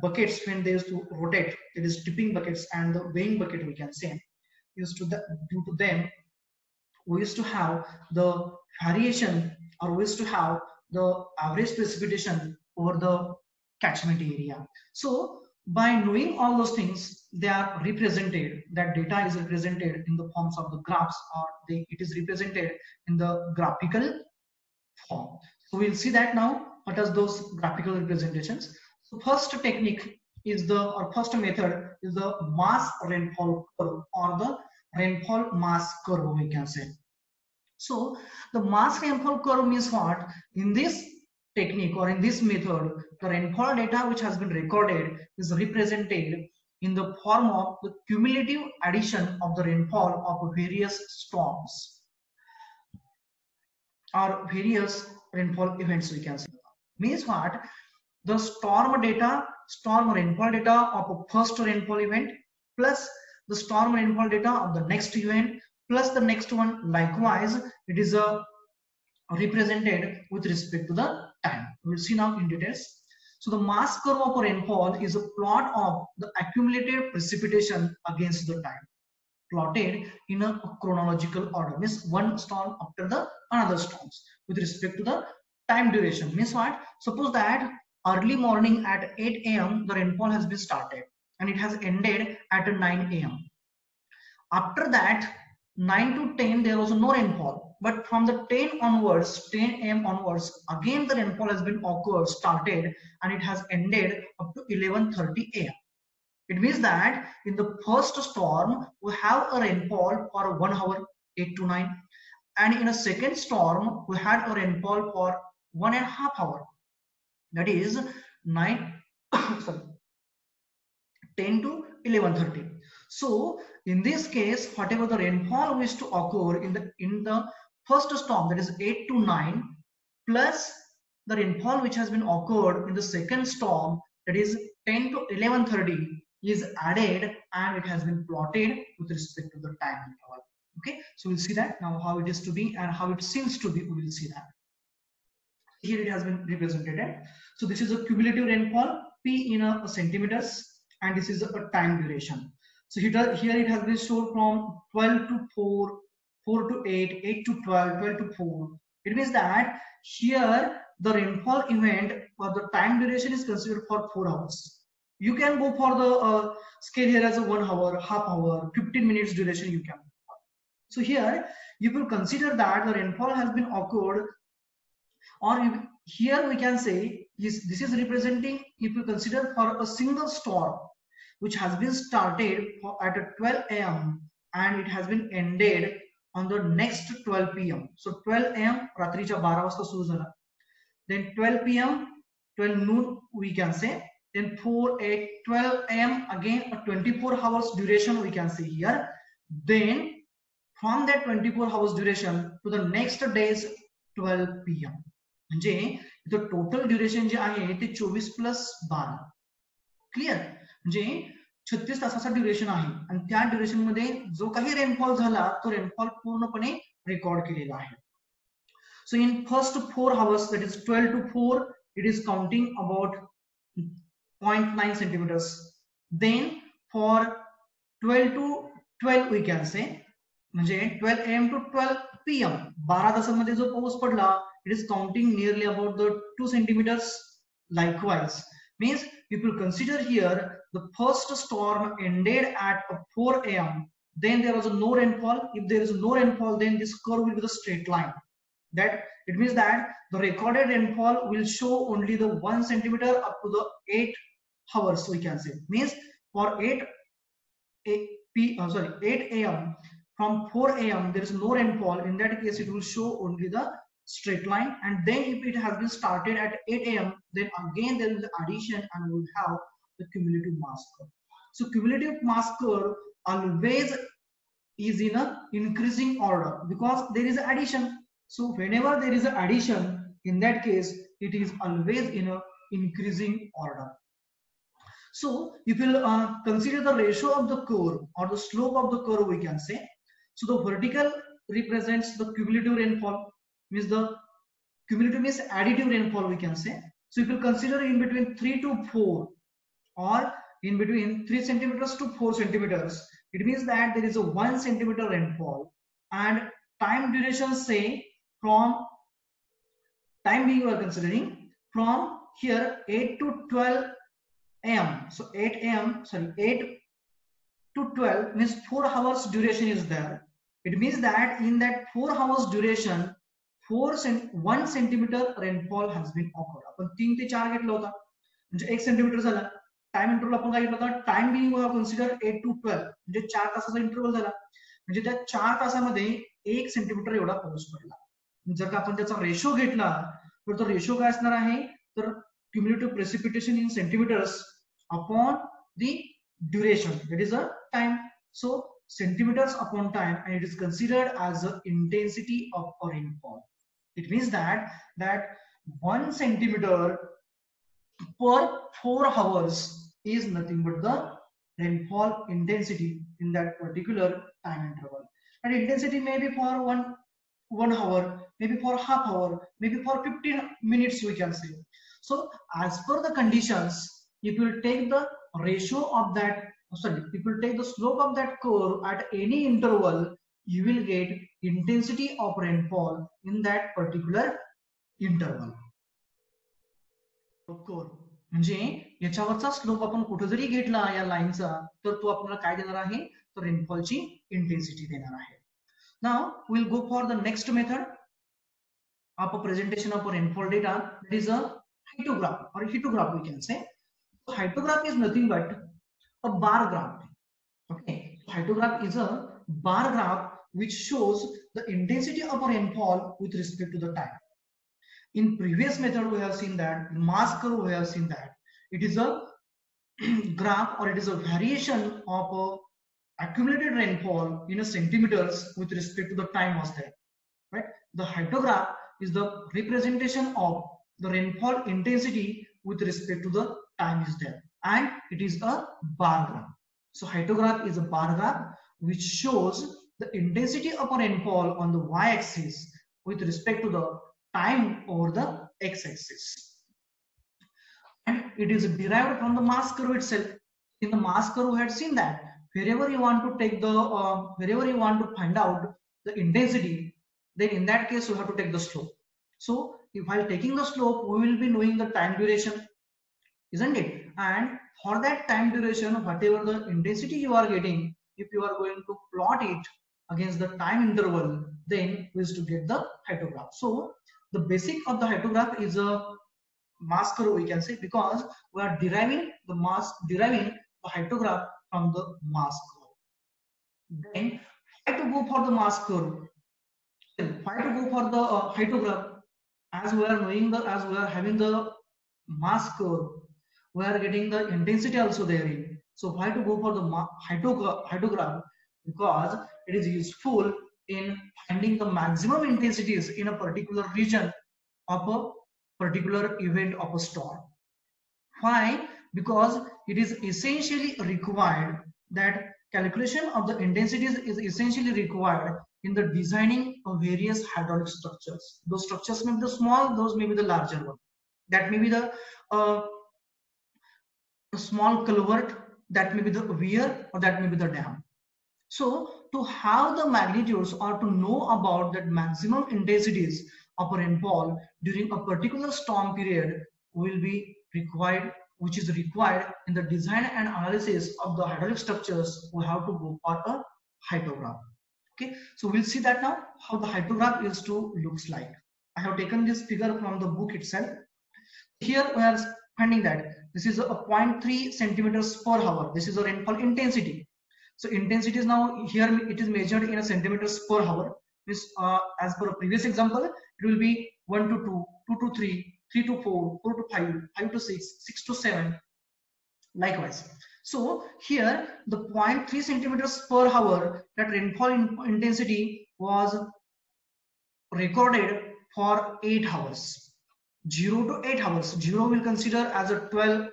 buckets when they used to rotate, it is tipping buckets and the weighing bucket we can say, used to due to them we used to have the variation, or we used to have the average precipitation over the catchment area. So by knowing all those things, they are represented, that data is represented in the forms of the graphs, or it is represented in the graphical form. So we'll see that now, what are those graphical representations. So first technique is first method is the mass rainfall curve, or the rainfall mass curve we can say. So the mass rainfall curve means what? In this technique, or in this method, the rainfall data which has been recorded is represented in the form of the cumulative addition of the rainfall of various storms or various rainfall events we can say. Means what? The storm rainfall data of a first rainfall event plus the storm rainfall data of the next event plus the next one. Likewise, it is represented with respect to the time. We will see now in details. So the mass curve of rainfall is a plot of the accumulated precipitation against the time, plotted in a chronological order. Means one storm after the another storms with respect to the time duration. Means what? Suppose that early morning at 8 a.m. the rainfall has been started and it has ended at 9 a.m. After that 9 to 10 there was no rainfall, but from the 10 a.m. onwards, again the rainfall has been started and it has ended up to 11:30 a.m. It means that in the first storm we have a rainfall for 1 hour 8 to 9, and in a second storm we had a rainfall for 1.5 hours, that is 10 to 11:30. So in this case, whatever the rainfall is to occur in the first storm, that is 8 to 9, plus the rainfall which has been occurred in the second storm, that is 10 to 11:30, is added and it has been plotted with respect to the time interval. Okay, so we'll see that now how it is to be and how it seems to be. We will see that. Here it has been represented. So this is a cumulative rainfall P in a centimeters, and this is a time duration. So here it has been shown from 12 to 4, 4 to 8, 8 to 12, 12 to 4. It means that here the rainfall event for the time duration is considered for 4 hours. You can go for the scale here as a 1 hour, half hour, 15 minutes duration you can. So here you will consider that the rainfall has been occurred, or here we can say this is representing, if you consider for a single storm which has been started at 12 a.m. and it has been ended on the next 12 p.m. So 12 a.m. रात्रीच्या 12 वाजता सुरू झाला. Then 12 p.m. 12 noon we can say. Then 4, 8, 12 a.m. again a 24 hours duration we can see here. Then from that 24 hours duration to the next day's 12 p.m. म्हणजे इथं total duration जे आहे ते 24 plus 12. Clear? म्हणजे 36 तासाचा ड्युरेशन आहे आणि त्या duration मध्ये जो काही रेनफॉल झाला तो रेनफॉल पूर्णपणे रेकॉर्ड केलेला आहे. So in first 4 hours, that is 12 to 4, it is counting about 0.9 centimeters. Then for 12 to 12 we can say, म्हणजे 12 AM to 12 PM 12 तासांमध्ये जो पाऊस पडला, it is counting nearly about the 2 centimeters. Likewise, means if you consider here the first storm ended at 4 AM, then there was no rainfall. If there is no rainfall, then this curve will be the straight line. That it means that the recorded rainfall will show only the 1 centimeter up to the 8 hours. We can say means for 8 AM from 4 AM there is no rainfall. In that case, it will show only the straight line. And then if it has been started at 8 AM, then again there is addition and we will have the cumulative mass curve. So cumulative mass curve always is in a increasing order because there is addition. So whenever there is addition, in that case it is always in a increasing order. So if you consider the ratio of the curve or the slope of the curve, we can say, so the vertical represents the cumulative rainfall, means the cumulative means additive rainfall, we can say. So if you consider in between 3 to 4 or in between 3 centimeters to 4 centimeters, it means that there is a 1 centimeter rainfall, and time duration, say from time being we are considering from here 8 to 12 AM. So 8 to 12 means 4 hours duration is there. It means that in that 4 hours duration 1 centimeter rainfall has been occurred. आपण 3 ते 4 घेतला होता म्हणजे 1 centimetre झाला. Time interval आपण काय घेतला होता, time being we have consider 8 to 12 म्हणजे 4 तासाचा इंटरवल झाला. म्हणजे त्या 4 तासामध्ये 1 सेंटीमीटर एवढा पाऊस पडला. जर का आपण त्याचा रेशो घेतला तर तो रेशो काय असणार आहे, तर cumulative precipitation in centimeters upon the duration, that is a time. So centimeters upon time, and it is considered as the intensity of a rainfall. It means that 1 centimeter per 4 hours is nothing but the rainfall intensity in that particular time interval. And intensity may be for one hour, maybe for half hour, maybe for 15 minutes, we can say. So as per the conditions, if you take the ratio of that, if you take the slope of that curve at any interval, you will get intensity of rainfall in that particular interval. Curve म्हणजे याच्यावरचा slope आपण कुठे जरी घेतला या लाईनचा, तर तो आपल्याला काय देणार आहे, तर रेनफॉलची इंटेन्सिटी देणार आहे. Now we'll go for the next method of a presentation of a rainfall data, that is a hyetograph or heatograph, we can say. So hyetograph is nothing but a bar graph. Okay, hyetograph is a bar graph which shows the intensity of a rainfall with respect to the time. In previous method we have seen that mass curve, we have seen that it is a graph or it is a variation of a accumulated rainfall in a centimeters with respect to the time was there, right? The hyetograph is the representation of the rainfall intensity with respect to the time is there, and it is a bar graph. So hyetograph is a bar graph which shows the intensity of a rainfall on the y-axis with respect to the time over the x-axis, and it is derived from the mass curve itself. In the mass curve we had seen that wherever you want to take the wherever you want to find out the intensity, then in that case you have to take the slope. So if while taking the slope, we will be knowing the time duration, isn't it? And for that time duration, whatever the intensity you are getting, if you are going to plot it against the time interval, then we is to get the hyetograph. So the basic of the hyetograph is a mass curve, we can say, because we are deriving the hyetograph from the mass curve. Then why to go for the mass curve? Why to go for the hyetograph? As we are knowing as we are having the mass curve, we are getting the intensity also therein. So why to go for the hyetograph? Because it is useful in finding the maximum intensities in a particular region of a particular event of a storm. Why? Because it is essentially required, that calculation of the intensities is essentially required in the designing of various hydraulic structures. Those structures may be the small, those may be the larger one. That may be the small culvert, that may be the weir, or that may be the dam. So to have the magnitudes or to know about that maximum intensities of a rainfall during a particular storm period will be required, which is required in the design and analysis of the hydraulic structures. We have to go for a hydrograph. Okay, so we'll see that now how the hydrograph is to looks like. I have taken this figure from the book itself. Here we are finding that this is a 0.3 centimeters per hour. This is a rainfall intensity. So intensity is now here it is measured in a centimeters per hour. This as per a previous example, it will be 1 to 2, 2 to 3, 3 to 4, 4 to 5, 5 to 6, 6 to 7. Likewise. So here the 0.3 centimeters per hour, that rainfall intensity was recorded for 8 hours. 0 to 8 hours. 0 will consider as a 12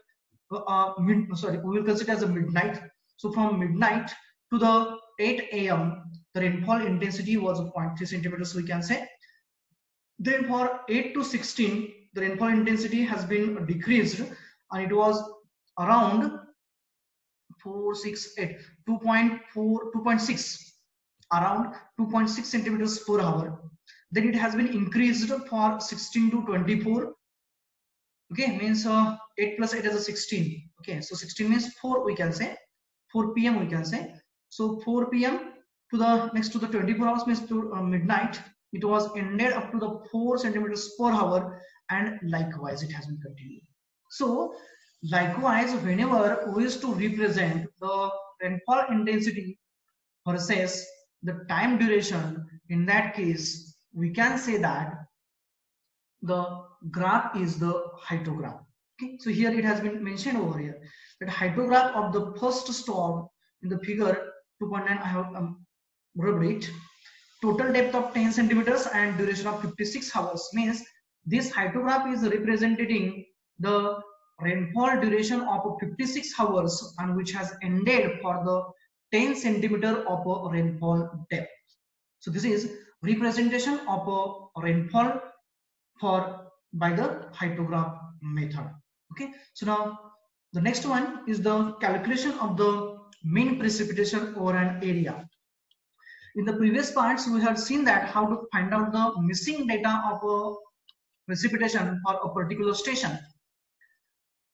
we will consider as a midnight. So from midnight to the 8 a.m. the rainfall intensity was 0.3 centimeters, we can say. Then for 8 to 16 the rainfall intensity has been decreased and it was around 2.6 around 2.6 centimeters per hour. Then it has been increased for 16 to 24. Okay, means 8 plus 8 is a 16. Okay, so 16 means 4, we can say 4 p.m. we can say. So 4 p.m. to the next to the 24 hours means to midnight, it was ended up to the 4 centimeters per hour, and likewise it has been continued. So likewise, whenever we used to represent the rainfall intensity versus the time duration, in that case we can say that the graph is the hydrograph. Okay, so here it has been mentioned over here that hydrograph of the first storm in the figure 2.9 I have rubbed it. Total depth of 10 centimeters and duration of 56 hours, means this hydrograph is representing the rainfall duration of 56 hours and which has ended for the 10 centimeter of a rainfall depth. So this is representation of a rainfall by the hydrograph method. Okay, so now the next one is the calculation of the mean precipitation over an area. In the previous parts we have seen that how to find out the missing data of a precipitation for a particular station.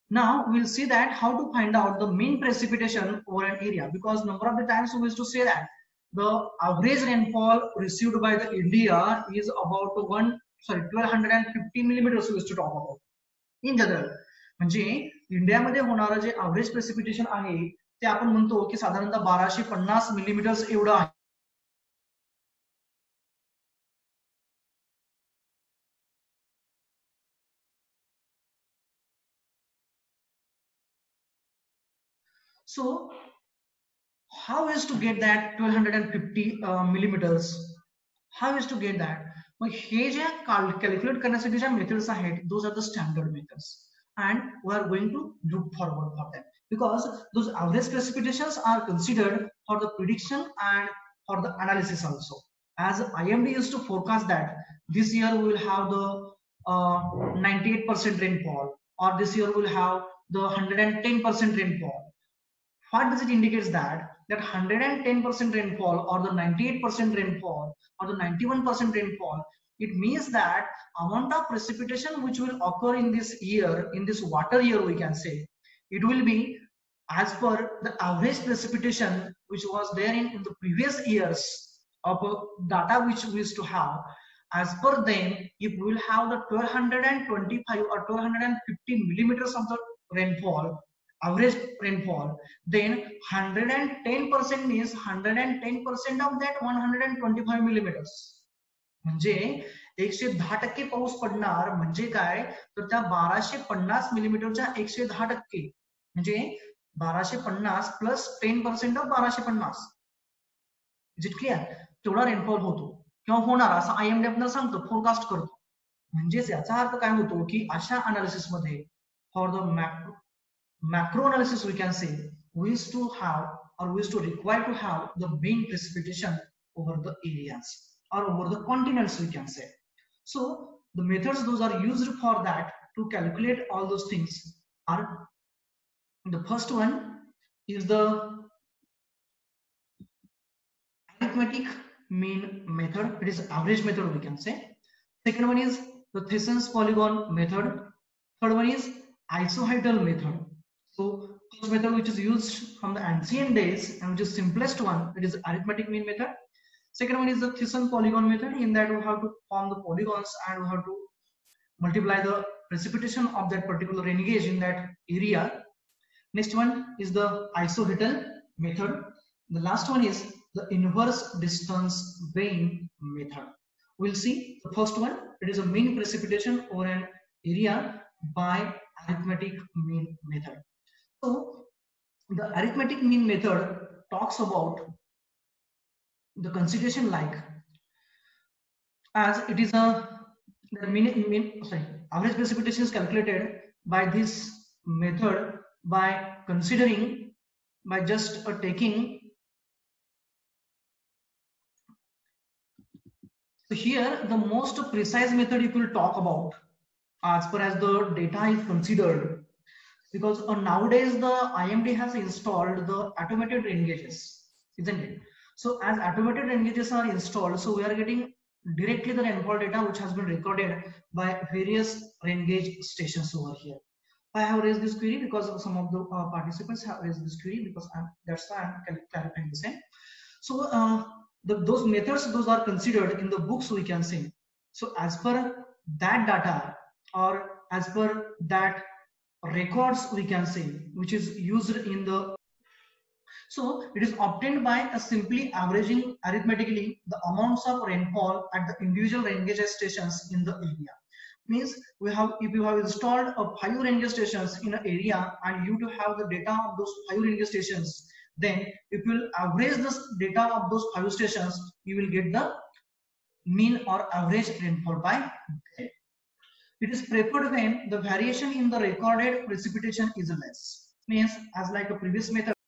Now we'll see that how to find out the mean precipitation over an area, because number of the times we used to say that the average rainfall received by the India is about 1250 millimeters we used to talk about in general. म्हणजे इंडियामध्ये होणारं जे average precipitation आहे ते आपण म्हणतो की साधारणतः 1250 millimetres एवढं आहे. So how is to get that 1250 millimeters? How is to get that? मग हे जे कॅल्क्युलेट करण्यासाठी ज्या मेथड्स आहेत, those are the standard methods and we are going to look forward for them, because those average precipitations are considered for the prediction and for the analysis also. As IMD used to forecast that this year we will have the 98% rainfall, or this year we will have the 110% rainfall. What does it indicate? That 110% rainfall or the 98% rainfall or the 91% rainfall, it means that amount of precipitation which will occur in this year, in this water year we can say, it will be as per the average precipitation which was there in the previous years of data which we used to have. As per them, if we will have the 1225 or 1250 millimeters of the rainfall, average rainfall, then 110% means 110% of that 125 millimeters. म्हणजे 110% पाऊस पडणार म्हणजे काय, तर त्या 1250 मिलीमीटरच्या 110% म्हणजे 1250 plus 10% of 1250. Is it clear? तेवढा rainfall होतो किंवा होणार असं IMD आपल्याला सांगतो, फोरकास्ट करतो. म्हणजेच याचा अर्थ काय होतो की अशा अनालिसिस मध्ये for the macro analysis we can say we used to have or we used to require to have the mean precipitation over the areas or over the continents we can say. So the methods those are used for that to calculate all those things are, the first one is the arithmetic mean method. It is average method, we can say. Second one is the Thessen's polygon method. Third one is isohedral method. So first method which is used from the ancient days and which is simplest one, it is arithmetic mean method. Second one is the Thyssen polygon method. In that we have to form the polygons and we have to multiply the precipitation of that particular rain gauge in that area. Next one is the isohedral method. The last one is the inverse distance weighing method. We'll see the first one. It is a mean precipitation over an area by arithmetic mean method. So the arithmetic mean method talks about the consideration like as it is a average precipitation is calculated by this method by considering by just taking. So here the most precise method if we'll talk about as far as the data is considered, because nowadays the IMD has installed the automated rain gauges, isn't it? So as automated rain gauges are installed, so we are getting directly the rainfall data which has been recorded by various rain gauge stations over here. I have raised this query because some of the participants have raised this query because that's why I'm clarifying the same. So those methods, those are considered in the books, we can say. So as per that data or as per that records, we can say, which is used in the, so it is obtained by simply averaging arithmetically the amounts of rainfall at the individual rain gauge stations in the area. Means we have, if you have installed 5 rain gauge stations in an area and you to have the data of those 5 rain gauge stations, then if you will average this data of those 5 stations, you will get the mean or average rainfall by day. It is preferred when the variation in the recorded precipitation is less. Means as like a previous method,